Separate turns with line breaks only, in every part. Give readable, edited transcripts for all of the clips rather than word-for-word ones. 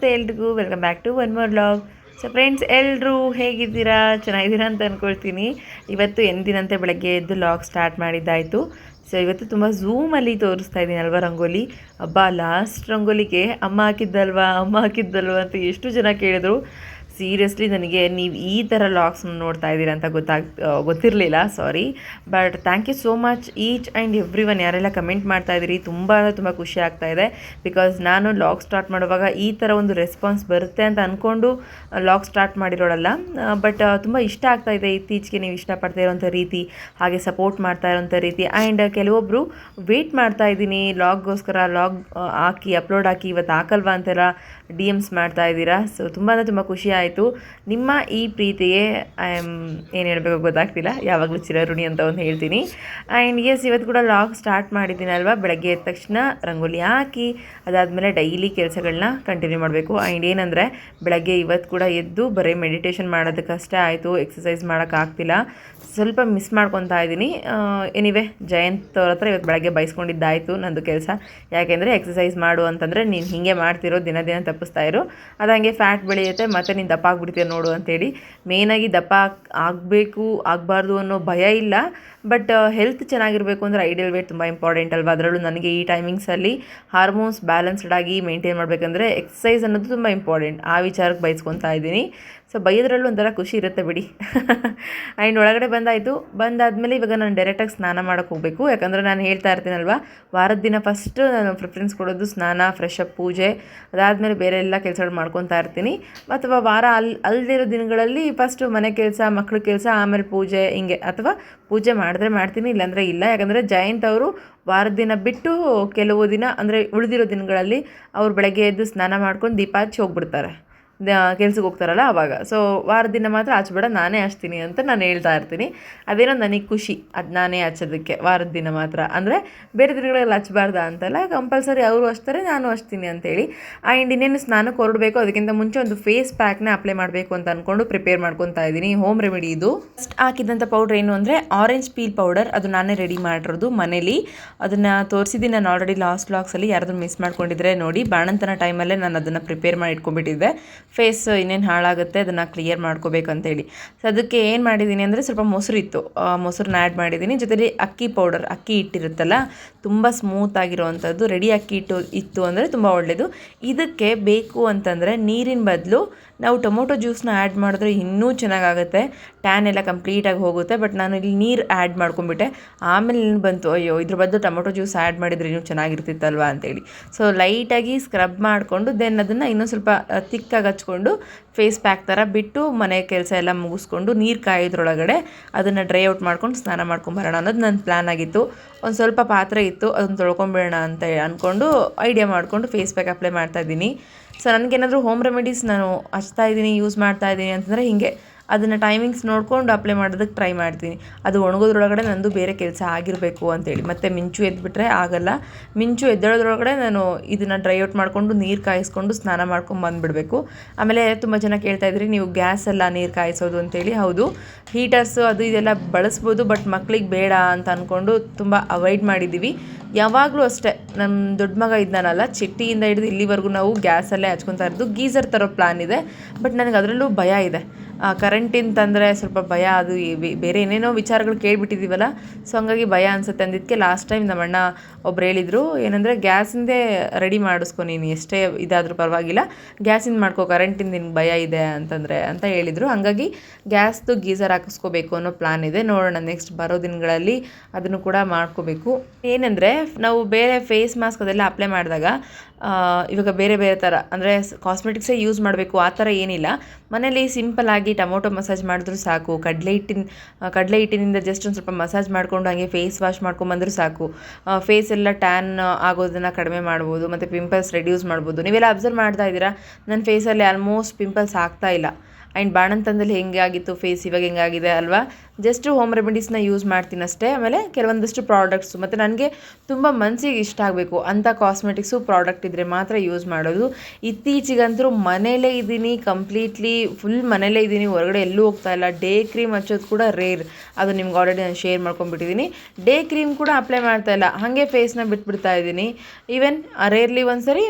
ನಮಸ್ತೆ ಎಲ್ರಿಗೂ, welcome back to one more vlog. So friends, ಎಲ್ಲರೂ ಹೇಗಿದ್ದೀರಾ? ಚೆನ್ನಾಗಿದ್ದೀರಾ ಅಂತ ಅಂದ್ಕೊಳ್ತೀನಿ. ಇವತ್ತು ಎಂದಿನಂತೆ ಬೆಳಗ್ಗೆ ಎದ್ದು ವ್ಲಾಗ್ ಸ್ಟಾರ್ಟ್ ಮಾಡಿದ್ದಾಯಿತು. ಸೊ ಇವತ್ತು ತುಂಬ ಝೂಮಲ್ಲಿ ತೋರಿಸ್ತಾ ಇದ್ದೀನಿ ಅಲ್ವಾ ರಂಗೋಲಿ. ಹಬ್ಬ ಲಾಸ್ಟ್ ರಂಗೋಲಿಗೆ ಅಮ್ಮ ಹಾಕಿದ್ದಲ್ವಾ ಅಂತ ಎಷ್ಟು ಜನ ಕೇಳಿದ್ರು. ಸೀರಿಯಸ್ಲಿ ನನಗೆ ನೀವು ಈ ಥರ ವ್ಲಾಗ್ಸ್ನ ನೋಡ್ತಾ ಇದ್ದೀರಾ ಅಂತ ಗೊತ್ತಿರಲಿಲ್ಲ, sorry. But thank you so much each and every one, ಯಾರೆಲ್ಲ ಕಮೆಂಟ್ ಮಾಡ್ತಾ ಇದ್ದೀರಿ. ತುಂಬ ಖುಷಿ ಆಗ್ತಾ ಇದೆ. ಬಿಕಾಸ್ ನಾನು ವ್ಲಾಗ್ ಸ್ಟಾರ್ಟ್ ಮಾಡುವಾಗ ಈ ಥರ ಒಂದು ರೆಸ್ಪಾನ್ಸ್ ಬರುತ್ತೆ ಅಂತ ಅಂದ್ಕೊಂಡು ವ್ಲಾಗ್ ಸ್ಟಾರ್ಟ್ ಮಾಡಿರೋಳಲ್ಲ. ಬಟ್ ತುಂಬ ಇಷ್ಟ ಆಗ್ತಾ ಇದೆ ಇತ್ತೀಚೆಗೆ ನೀವು ಇಷ್ಟಪಡ್ತಾ ಇರೋಂಥ ರೀತಿ, ಹಾಗೆ ಸಪೋರ್ಟ್ ಮಾಡ್ತಾ ಇರೋಂಥ ರೀತಿ. ಆ್ಯಂಡ್ ಕೆಲವೊಬ್ಬರು ವೆಯ್ಟ್ ಮಾಡ್ತಾ ಇದ್ದೀನಿ ವ್ಲಾಗ್ಗೋಸ್ಕರ, ವ್ಲಾಗ್ ಹಾಕಿ ಅಪ್ಲೋಡ್ ಹಾಕಿ ಇವತ್ತು ಹಾಕಲ್ವಾ ಅಂತೆಲ್ಲ DMs ಮಾಡ್ತಾ ಇದ್ದೀರಾ. ಸೊ ತುಂಬ ಖುಷಿ ಆಯಿತು. ನಿಮ್ಮ ಈ ಪ್ರೀತಿಗೆ ಏನು ಹೇಳಬೇಕು ಗೊತ್ತಾಗ್ತಿಲ್ಲ, ಯಾವಾಗಲೂ ಚಿರಋಣಿ ಅಂತ ಒಂದು ಹೇಳ್ತೀನಿ. ಆ್ಯಂಡ್ ಎಸ್, ಇವತ್ತು ಕೂಡ ವ್ಲಾಗ್ ಸ್ಟಾರ್ಟ್ ಮಾಡಿದ್ದೀನಲ್ವ. ಬೆಳಗ್ಗೆ ಎದ್ದ ತಕ್ಷಣ ರಂಗೋಲಿ ಹಾಕಿ ಅದಾದಮೇಲೆ ಡೈಲಿ ಕೆಲಸಗಳನ್ನ ಕಂಟಿನ್ಯೂ ಮಾಡಬೇಕು. ಆ್ಯಂಡ್ ಏನಂದರೆ ಬೆಳಗ್ಗೆ ಇವತ್ತು ಕೂಡ ಎದ್ದು ಬರೀ ಮೆಡಿಟೇಷನ್ ಮಾಡೋದಕ್ಕಷ್ಟೇ ಆಯಿತು, ಎಕ್ಸಸೈಸ್ ಮಾಡೋಕ್ಕಾಗ್ತಿಲ್ಲ. ಸ್ವಲ್ಪ ಮಿಸ್ ಮಾಡ್ಕೊತಾ ಇದ್ದೀನಿ. ಎನಿವೆ, ಜಯಂತ್ ಅವ್ರ ಹತ್ರ ಇವತ್ತು ಬೆಳಗ್ಗೆ ಬಯಸ್ಕೊಂಡಿದ್ದಾಯಿತು ನಂದು ಕೆಲಸ. ಯಾಕೆಂದರೆ ಎಕ್ಸಸೈಸ್ ಮಾಡು ಅಂತಂದರೆ ನೀನು ಹೀಗೆ ಮಾಡ್ತಿರೋ, ದಿನ ತಪ್ಪಿಸ್ತಾ ಇರು, ಅದು ಹಾಗೆ ಫ್ಯಾಟ್ ಬೆಳೆಯುತ್ತೆ, ಮತ್ತು ನೀನು ದಪ್ಪ ಆಗಿಬಿಡ್ತೀಯ ನೋಡು ಅಂತೇಳಿ. ಮೇಯ್ನಾಗಿ ದಪ್ಪ ಆಗಬಾರ್ದು ಅನ್ನೋ ಭಯ ಇಲ್ಲ. ಬಟ್ ಹೆಲ್ತ್ ಚೆನ್ನಾಗಿರಬೇಕು ಅಂದರೆ ಐಡಿಯಲ್ ವೇಟ್ ತುಂಬ ಇಂಪಾರ್ಟೆಂಟ್ ಅಲ್ವಾ. ಅದರಲ್ಲೂ ನನಗೆ ಈ ಟೈಮಿಂಗ್ಸಲ್ಲಿ ಹಾರ್ಮೋನ್ಸ್ ಬ್ಯಾಲೆನ್ಸ್ಡ್ ಆಗಿ ಮೇಂಟೈನ್ ಮಾಡಬೇಕಂದ್ರೆ ಎಕ್ಸಸೈಸ್ ಅನ್ನೋದು ತುಂಬ ಇಂಪಾರ್ಟೆಂಟ್. ಆ ವಿಚಾರಕ್ಕೆ ಬಯಸ್ಕೊತಾ ಇದ್ದೀನಿ. ಸೊ ಬೈಯೋದ್ರಲ್ಲೂ ಒಂಥರ ಖುಷಿ ಇರುತ್ತೆ ಬಿಡಿ. ಆ್ಯಂಡ್ ಒಳಗಡೆ ಬಂದಾದಮೇಲೆ ಇವಾಗ ನಾನು ಡೈರೆಕ್ಟಾಗಿ ಸ್ನಾನ ಮಾಡೋಕ್ಕೆ ಹೋಗಬೇಕು. ಯಾಕಂದರೆ ನಾನು ಹೇಳ್ತಾ ಇರ್ತೀನಲ್ವ, ವಾರದ ದಿನ ಫಸ್ಟು ನಾನು ಪ್ರಿಫರೆನ್ಸ್ ಕೊಡೋದು ಸ್ನಾನ, ಫ್ರೆಶ್ ಅಪ್, ಪೂಜೆ, ಅದಾದಮೇಲೆ ಬೇರೆ ಎಲ್ಲ ಕೆಲಸಗಳು ಮಾಡ್ಕೊತಾ ಇರ್ತೀನಿ. ಅಥವಾ ವಾರ ಅಲ್ಲದಿರೋ ದಿನಗಳಲ್ಲಿ ಫಸ್ಟು ಮನೆ ಕೆಲಸ, ಮಕ್ಳ ಕೆಲಸ, ಆಮೇಲೆ ಪೂಜೆ, ಹಿಂಗೆ. ಅಥವಾ ಪೂಜೆ ಮಾಡಿದ್ರೆ ಮಾಡ್ತೀನಿ, ಇಲ್ಲಾಂದರೆ ಇಲ್ಲ. ಯಾಕಂದರೆ ಜಯಂತ್ ಅವರು ವಾರದ ದಿನ ಬಿಟ್ಟು ಕೆಲವು ದಿನ ಅಂದರೆ ಉಳಿದಿರೋ ದಿನಗಳಲ್ಲಿ ಅವ್ರು ಬೆಳಗ್ಗೆ ಎದ್ದು ಸ್ನಾನ ಮಾಡ್ಕೊಂಡು ದೀಪ ಹಚ್ಚಿ ಹೋಗ್ಬಿಡ್ತಾರೆ, ಕೆಲ್ಸಕ್ಕೆ ಹೋಗ್ತಾರಲ್ಲ ಆವಾಗ. ಸೊ ವಾರದ ದಿನ ಮಾತ್ರ ಹಚ್ಬೇಡ, ನಾನೇ ಹಚ್ತೀನಿ ಅಂತ ನಾನು ಹೇಳ್ತಾ ಇರ್ತೀನಿ. ಅದೇನೋ ನನಗೆ ಖುಷಿ, ಅದು ನಾನೇ ಹಚ್ಚೋದಕ್ಕೆ ವಾರದ ದಿನ ಮಾತ್ರ. ಅಂದರೆ ಬೇರೆ ದಿನಗಳಲ್ಲಿ ಹಚ್ಬಾರ್ದ ಅಂತಲ್ಲ, ಕಂಪಲ್ಸರಿ ಅವರು ಹಚ್ತಾರೆ, ನಾನು ಹಚ್ತೀನಿ ಅಂತೇಳಿ. ಆ್ಯಂಡ್ ಇನ್ನೇನು ಸ್ನಾನಕ್ಕೆ ಹೊರಡಬೇಕು, ಅದಕ್ಕಿಂತ ಮುಂಚೆ ಒಂದು ಫೇಸ್ ಪ್ಯಾಕ್ನ ಅಪ್ಲೈ ಮಾಡಬೇಕು ಅಂತ ಅಂದ್ಕೊಂಡು ಪ್ರಿಪೇರ್ ಮಾಡ್ಕೊತಾ ಇದ್ದೀನಿ. ಹೋಮ್ ರೆಮಿಡಿ ಇದು. ಫಸ್ಟ್ ಹಾಕಿದಂಥ ಪೌಡ್ರ್ ಏನು ಅಂದರೆ ಆರೆಂಜ್ ಪೀಲ್ ಪೌಡರ್. ಅದು ನಾನೇ ರೆಡಿ ಮಾಡಿರೋದು ಮನೇಲಿ. ಅದನ್ನು ತೋರಿಸಿದ್ದೀನಿ ನಾನು ಆಲ್ರೆಡಿ ಲಾಸ್ಟ್ ವ್ಲಾಗ್ಸಲ್ಲಿ. ಯಾರಾದರೂ ಮಿಸ್ ಮಾಡ್ಕೊಂಡಿದ್ರೆ ನೋಡಿ. ಬಾಣಂತನ ಟೈಮಲ್ಲೇ ನಾನು ಅದನ್ನು ಪ್ರಿಪೇರ್ ಮಾಡಿ ಇಟ್ಕೊಂಡ್ಬಿಟ್ಟಿದ್ದೆ. ಫೇಸ್ ಇನ್ನೇನು ಹಾಳಾಗುತ್ತೆ, ಅದನ್ನು ಕ್ಲಿಯರ್ ಮಾಡ್ಕೋಬೇಕಂತೇಳಿ. ಸೊ ಅದಕ್ಕೆ ಏನು ಮಾಡಿದ್ದೀನಿ ಅಂದರೆ ಸ್ವಲ್ಪ ಮೊಸರಿತ್ತು, ಮೊಸರನ್ನ ಆ್ಯಡ್ ಮಾಡಿದ್ದೀನಿ. ಜೊತೆಲಿ ಅಕ್ಕಿ ಪೌಡರ್, ಅಕ್ಕಿ ಹಿಟ್ಟಿರುತ್ತಲ್ಲ, ತುಂಬ ಸ್ಮೂತ್ ಆಗಿರೋವಂಥದ್ದು ರೆಡಿ ಅಕ್ಕಿ ಇತ್ತು ಅಂದರೆ ತುಂಬ ಒಳ್ಳೆಯದು. ಇದಕ್ಕೆ ಬೇಕು ಅಂತಂದರೆ ನೀರಿನ ಬದಲು ನಾವು ಟೊಮೊಟೊ ಜ್ಯೂಸನ್ನ ಆ್ಯಡ್ ಮಾಡಿದ್ರೆ ಇನ್ನೂ ಚೆನ್ನಾಗಾಗುತ್ತೆ, ಟ್ಯಾನ್ ಎಲ್ಲ ಕಂಪ್ಲೀಟಾಗಿ ಹೋಗುತ್ತೆ. ಬಟ್ ನಾನು ಇಲ್ಲಿ ನೀರು ಆ್ಯಡ್ ಮಾಡ್ಕೊಂಬಿಟ್ಟೆ. ಆಮೇಲೆ ಬಂತು, ಅಯ್ಯೋ ಇದ್ರ ಬದಲು ಟೊಮೊಟೊ ಜ್ಯೂಸ್ ಆ್ಯಡ್ ಮಾಡಿದರೆ ಇನ್ನೂ ಚೆನ್ನಾಗಿರ್ತಿತ್ತಲ್ವ ಅಂತೇಳಿ. ಸೊ ಲೈಟಾಗಿ ಸ್ಕ್ರಬ್ ಮಾಡಿಕೊಂಡು ದೆನ್ ಅದನ್ನು ಇನ್ನೂ ಸ್ವಲ್ಪ ತಿಕ್ಕಾಗಿ ಹಚ್ಕೊಂಡು ಫೇಸ್ ಪ್ಯಾಕ್ ಥರ ಬಿಟ್ಟು ಮನೆ ಕೆಲಸ ಎಲ್ಲ ಮುಗಿಸ್ಕೊಂಡು ನೀರು ಕಾಯೋದ್ರೊಳಗಡೆ ಅದನ್ನು ಡ್ರೈ ಔಟ್ ಮಾಡ್ಕೊಂಡು ಸ್ನಾನ ಮಾಡ್ಕೊಂಬರೋಣ ಅನ್ನೋದು ನನ್ನ ಪ್ಲ್ಯಾನ್ ಆಗಿತ್ತು. ಒಂದು ಸ್ವಲ್ಪ ಪಾತ್ರೆ ಇತ್ತು, ಅದನ್ನು ತೊಳ್ಕೊಂಬಿಡೋಣ ಅಂತ ಅಂದ್ಕೊಂಡು ಐಡಿಯಾ ಮಾಡಿಕೊಂಡು ಫೇಸ್ ಪ್ಯಾಕ್ ಅಪ್ಲೈ ಮಾಡ್ತಾಯಿದ್ದೀನಿ. ಸೊ ನನಗೇನಾದರೂ ಹೋಮ್ ರೆಮಿಡೀಸ್ ನಾನು ಹಚ್ತಾ ಇದ್ದೀನಿ, ಯೂಸ್ ಮಾಡ್ತಾ ಇದ್ದೀನಿ ಅಂತಂದರೆ ಹೀಗೆ ಅದನ್ನು ಟೈಮಿಂಗ್ಸ್ ನೋಡಿಕೊಂಡು ಅಪ್ಲೈ ಮಾಡೋದಕ್ಕೆ ಟ್ರೈ ಮಾಡ್ತೀನಿ. ಅದು ಒಣಗೋದ್ರೊಳಗಡೆ ನಂದು ಬೇರೆ ಕೆಲಸ ಆಗಿರಬೇಕು ಅಂತೇಳಿ. ಮತ್ತು ಮಿಂಚು ಎದ್ಬಿಟ್ರೆ ಆಗಲ್ಲ. ಮಿಂಚು ಎದ್ದೇಳೋದ್ರೊಳಗಡೆ ನಾನು ಇದನ್ನು ಡ್ರೈ ಔಟ್ ಮಾಡಿಕೊಂಡು ನೀರು ಕಾಯಿಸ್ಕೊಂಡು ಸ್ನಾನ ಮಾಡ್ಕೊಂಡು ಬಂದುಬಿಡಬೇಕು. ಆಮೇಲೆ ತುಂಬ ಜನ ಕೇಳ್ತಾಯಿದ್ರಿ, ನೀವು ಗ್ಯಾಸೆಲ್ಲ ನೀರು ಕಾಯಿಸೋದು ಅಂತೇಳಿ. ಹೌದು, ಹೀಟರ್ಸು ಅದು ಇದೆಲ್ಲ ಬಳಸ್ಬೋದು, ಬಟ್ ಮಕ್ಳಿಗೆ ಬೇಡ ಅಂತ ಅಂದ್ಕೊಂಡು ತುಂಬ ಅವಾಯ್ಡ್ ಮಾಡಿದ್ದೀವಿ. ಯಾವಾಗಲೂ ಅಷ್ಟೇ, ನಮ್ಮ ದೊಡ್ಡ ಮಗ ಇದ್ದಾನಲ್ಲ, ಚಿಟ್ಟಿಯಿಂದ ಹಿಡಿದು ಇಲ್ಲಿವರೆಗೂ ನಾವು ಗ್ಯಾಸಲ್ಲೇ ಹಚ್ಕೊತಾ ಇರೋದು. ಗೀಸರ್ ತರೋ ಪ್ಲ್ಯಾನ್ ಇದೆ, ಬಟ್ ನನಗೆ ಅದರಲ್ಲೂ ಭಯ ಇದೆ. ಕರೆಂಟಿನ ತಂದರೆ ಸ್ವಲ್ಪ ಭಯ. ಅದು ಬೇರೆ ಏನೇನೋ ವಿಚಾರಗಳು ಕೇಳಿಬಿಟ್ಟಿದ್ದೀವಲ್ಲ, ಸೊ ಹಂಗಾಗಿ ಭಯ ಅನಿಸುತ್ತೆ. ಅಂದಿದ್ದಕ್ಕೆ ಲಾಸ್ಟ್ ಟೈಮ್ ನಮ್ಮಣ್ಣ ಒಬ್ರು ಹೇಳಿದರು, ಏನಂದರೆ ಗ್ಯಾಸಿಂದೇ ರೆಡಿ ಮಾಡಿಸ್ಕೊ ನೀನು, ಎಷ್ಟೇ ಇದಾದರೂ ಪರವಾಗಿಲ್ಲ, ಗ್ಯಾಸಿಂದ ಮಾಡ್ಕೋ, ಕರೆಂಟಿಂದ ನಿನ್ಗೆ ಭಯ ಇದೆ ಅಂತ ಹೇಳಿದರು. ಹಾಗಾಗಿ ಗ್ಯಾಸ್ದು ಗೀಸರ್ ಹಾಕಿಸ್ಕೋಬೇಕು ಅನ್ನೋ ಪ್ಲ್ಯಾನ್ ಇದೆ. ನೋಡೋಣ, ನೆಕ್ಸ್ಟ್ ಬರೋ ದಿನಗಳಲ್ಲಿ ಅದನ್ನು ಕೂಡ ಮಾಡ್ಕೋಬೇಕು. ಏನಂದರೆ ನಾವು ಬೇರೆ ಫೇಸ್ ಮಾಸ್ಕ್ ಅದೆಲ್ಲ ಅಪ್ಲೈ ಮಾಡಿದಾಗ ಇವಾಗ ಬೇರೆ ಥರ ಅಂದರೆ ಕಾಸ್ಮೆಟಿಕ್ಸೇ ಯೂಸ್ ಮಾಡಬೇಕು ಆ ಥರ ಏನಿಲ್ಲ. ಮನೇಲಿ ಸಿಂಪಲ್ಲಾಗಿ ಟೊಮೊಟೊ ಮಸಾಜ್ ಮಾಡಿದ್ರೂ ಸಾಕು, ಕಡಲೆ ಹಿಟ್ಟಿನಿಂದ ಜಸ್ಟ್ ಒಂದು ಸ್ವಲ್ಪ ಮಸಾಜ್ ಮಾಡಿಕೊಂಡು ಹಾಗೆ ಫೇಸ್ ವಾಶ್ ಮಾಡ್ಕೊಂಬಂದ್ರೂ ಸಾಕು. ಫೇಸ್ ಎಲ್ಲ ಟ್ಯಾನ್ ಆಗೋದನ್ನು ಕಡಿಮೆ ಮಾಡ್ಬೋದು, ಮತ್ತು ಪಿಂಪಲ್ಸ್ ರೆಡ್ಯೂಸ್ ಮಾಡ್ಬೋದು. ನೀವೆಲ್ಲ ಅಬ್ಸರ್ವ್ ಮಾಡ್ತಾ ಇದ್ದೀರಾ, ನನ್ನ ಫೇಸಲ್ಲಿ ಆಲ್ಮೋಸ್ಟ್ ಪಿಂಪಲ್ಸ್ ಆಗ್ತಾ ಇಲ್ಲ. ಆ್ಯಂಡ್ ಬಾಣಂತನದಲ್ಲಿ ಹೆಂಗಾಗಿತ್ತು ಫೇಸ್ ಇವಾಗ ಹೆಂಗಾಗಿದೆ ಅಲ್ವಾ. ಜಸ್ಟ್ ಹೋಮ್ ರೆಮಿಡೀಸ್ನ ಯೂಸ್ ಮಾಡ್ತೀನಿ ಅಷ್ಟೇ. ಆಮೇಲೆ ಕೆಲವೊಂದಷ್ಟು ಪ್ರಾಡಕ್ಟ್ಸು ಮತ್ತು ನನಗೆ ತುಂಬ ಮನಸ್ಸಿಗೆ ಇಷ್ಟ ಆಗಬೇಕು ಅಂಥ ಕಾಸ್ಮೆಟಿಕ್ಸು ಪ್ರಾಡಕ್ಟ್ ಇದ್ದರೆ ಮಾತ್ರ ಯೂಸ್ ಮಾಡೋದು. ಇತ್ತೀಚೆಗಂತೂ ಮನೇಲೇ ಇದ್ದೀನಿ, ಕಂಪ್ಲೀಟ್ಲಿ ಫುಲ್ ಮನೇಲೇ ಇದ್ದೀನಿ, ಹೊರಗಡೆ ಎಲ್ಲೂ ಹೋಗ್ತಾ ಇಲ್ಲ. ಡೇ ಕ್ರೀಮ್ ಹಚ್ಚೋದು ಕೂಡ ರೇರ್, ಅದು ನಿಮ್ಗೆ ಆಲ್ರೆಡಿ ನಾನು ಶೇರ್ ಮಾಡ್ಕೊಂಡ್ಬಿಟ್ಟಿದ್ದೀನಿ. ಡೇ ಕ್ರೀಮ್ ಕೂಡ ಅಪ್ಲೈ ಮಾಡ್ತಾ ಇಲ್ಲ, ಹಾಗೆ ಫೇಸ್ನ ಬಿಟ್ಬಿಡ್ತಾ ಇದ್ದೀನಿ. ಈವನ್ ರೇರ್ಲಿ ಒಂದ್ಸರಿ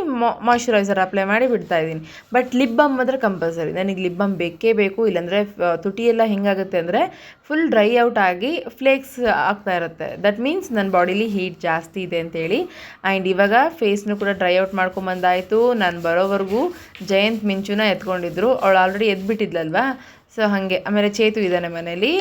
ಮಾಯ್ಶ್ಚರೈಸರ್ ಅಪ್ಲೈ ಮಾಡಿ ಬಿಡ್ತಾ ಇದ್ದೀನಿ. ಬಟ್ ಲಿಪ್ ಬಾಮ್ ಮಾತ್ರ ಕಂಪಲ್ಸರಿ, ನನಗೆ ಲಿಪ್ ಬಾಮ್ ಬೇಕೇ ಬೇಕು. ಇಲ್ಲಾಂದರೆ ತುಟಿಯೆಲ್ಲ ಹೆಂಗಾಗುತ್ತೆ ಅಂದರೆ ಫುಲ್ ಡ್ರೈ ಔಟ್ ಆಗಿ ಫ್ಲೇಕ್ಸ್ ಆಗ್ತಾ ಇರುತ್ತೆ. ದಟ್ ಮೀನ್ಸ್ ನನ್ನ ಬಾಡಿಲಿ ಹೀಟ್ ಜಾಸ್ತಿ ಇದೆ ಅಂತೇಳಿ. ಆ್ಯಂಡ್ ಇವಾಗ ಫೇಸ್ನು ಕೂಡ ಡ್ರೈ ಔಟ್ ಮಾಡ್ಕೊಂಬಂದಾಯಿತು. ನಾನು ಬರೋವರೆಗೂ ಜಯಂತ್ ಮಿಂಚುನ ಎತ್ಕೊಂಡಿದ್ರು, ಅವಳು ಆಲ್ರೆಡಿ ಎದ್ಬಿಟ್ಟಿದ್ಲಲ್ವಾ. ಸೊ ಹಾಗೆ. ಆಮೇಲೆ ಚೇತು ಇದ್ದಾನೆ ಮನೇಲಿ,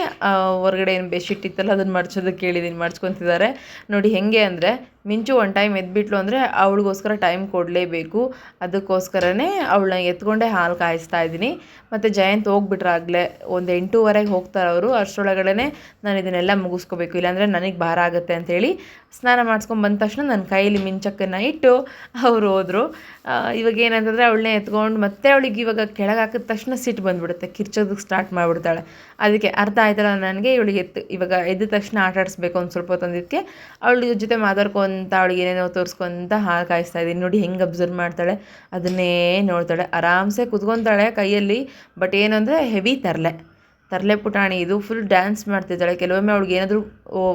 ಹೊರಗಡೆ ಏನು ಬೆಡ್ಶೀಟ್ ಇತ್ತಲ್ಲ ಅದನ್ನು ಮಡ್ಚೋದಕ್ಕೆ ಕೇಳಿದ್ದೀನಿ, ಮಡ್ಚ್ಕೊತಿದ್ದಾರೆ. ನೋಡಿ ಹೆಂಗೆ ಅಂದರೆ ಮಿಂಚು ಒಂದು ಟೈಮ್ ಎದ್ಬಿಟ್ಲು ಅಂದರೆ ಅವಳಿಗೋಸ್ಕರ ಟೈಮ್ ಕೊಡಲೇಬೇಕು. ಅದಕ್ಕೋಸ್ಕರನೇ ಅವಳನ್ನ ಎತ್ಕೊಂಡೇ ಹಾಲು ಕಾಯಿಸ್ತಾ ಇದ್ದೀನಿ. ಮತ್ತು ಜಯಂತ್ ಹೋಗ್ಬಿಟ್ರಾಗಲೇ ಒಂದು 8:30 ಹೋಗ್ತಾರೆ ಅವರು. ಅಷ್ಟರೊಳಗಡೆ ನಾನು ಇದನ್ನೆಲ್ಲ ಮುಗಿಸ್ಕೋಬೇಕು, ಇಲ್ಲಾಂದರೆ ನನಗೆ ಭಾರ ಆಗುತ್ತೆ ಅಂಥೇಳಿ ಸ್ನಾನ ಮಾಡಿಸ್ಕೊಂಡು ಬಂದ ತಕ್ಷಣ ನನ್ನ ಕೈಯಲ್ಲಿ ಮಿಂಚಕ್ಕನ್ನು ಇಟ್ಟು ಅವರು ಹೋದರು. ಇವಾಗ ಏನಂತಂದರೆ ಅವಳನ್ನೇ ಎತ್ಕೊಂಡು ಮತ್ತೆ ಅವಳಿಗೆ ಇವಾಗ ಕೆಳಗೆ ಹಾಕಿದ ತಕ್ಷಣ ಸಿಟ್ಟು ಬಂದುಬಿಡುತ್ತೆ, ಕಿರ್ಚೋದಕ್ಕೆ ಸ್ಟಾರ್ಟ್ ಮಾಡಿಬಿಡ್ತಾಳೆ. ಅದಕ್ಕೆ ಅರ್ಥ ಆಯ್ತಲ್ಲ ನನಗೆ, ಇವಳಿಗೆ ಇವಾಗ ಎದ್ದ ತಕ್ಷಣ ಆಟ ಆಡಿಸ್ಬೇಕು ಒಂದು ಸ್ವಲ್ಪ ಹೊತ್ತೊಂದಿದ್ದಕ್ಕೆ. ಅವಳ ಜೊತೆ ಮಾತಾಡ್ಕೊತ ಅವಳಿಗೆ ಏನೇನೋ ತೋರಿಸ್ಕೊತ ಹಾಲು ಕಾಯಿಸ್ತಾ ಇದ್ದೀನಿ. ನೋಡಿ ಹೆಂಗೆ ಅಬ್ಸರ್ವ್ ಮಾಡ್ತಾಳೆ, ಅದನ್ನೇ ನೋಡ್ತಾಳೆ. ಆರಾಮ್ಸೆ ಕುತ್ಕೊತಾಳೆ ಕೈಯಲ್ಲಿ. ಬಟ್ ಏನಂದರೆ ಹೆವಿ ತರಲೆ ಪುಟಾಣಿ ಇದು. ಫುಲ್ ಡ್ಯಾನ್ಸ್ ಮಾಡ್ತಿದ್ದಾಳೆ. ಕೆಲವೊಮ್ಮೆ ಅವಳಿಗೆ ಏನಾದರೂ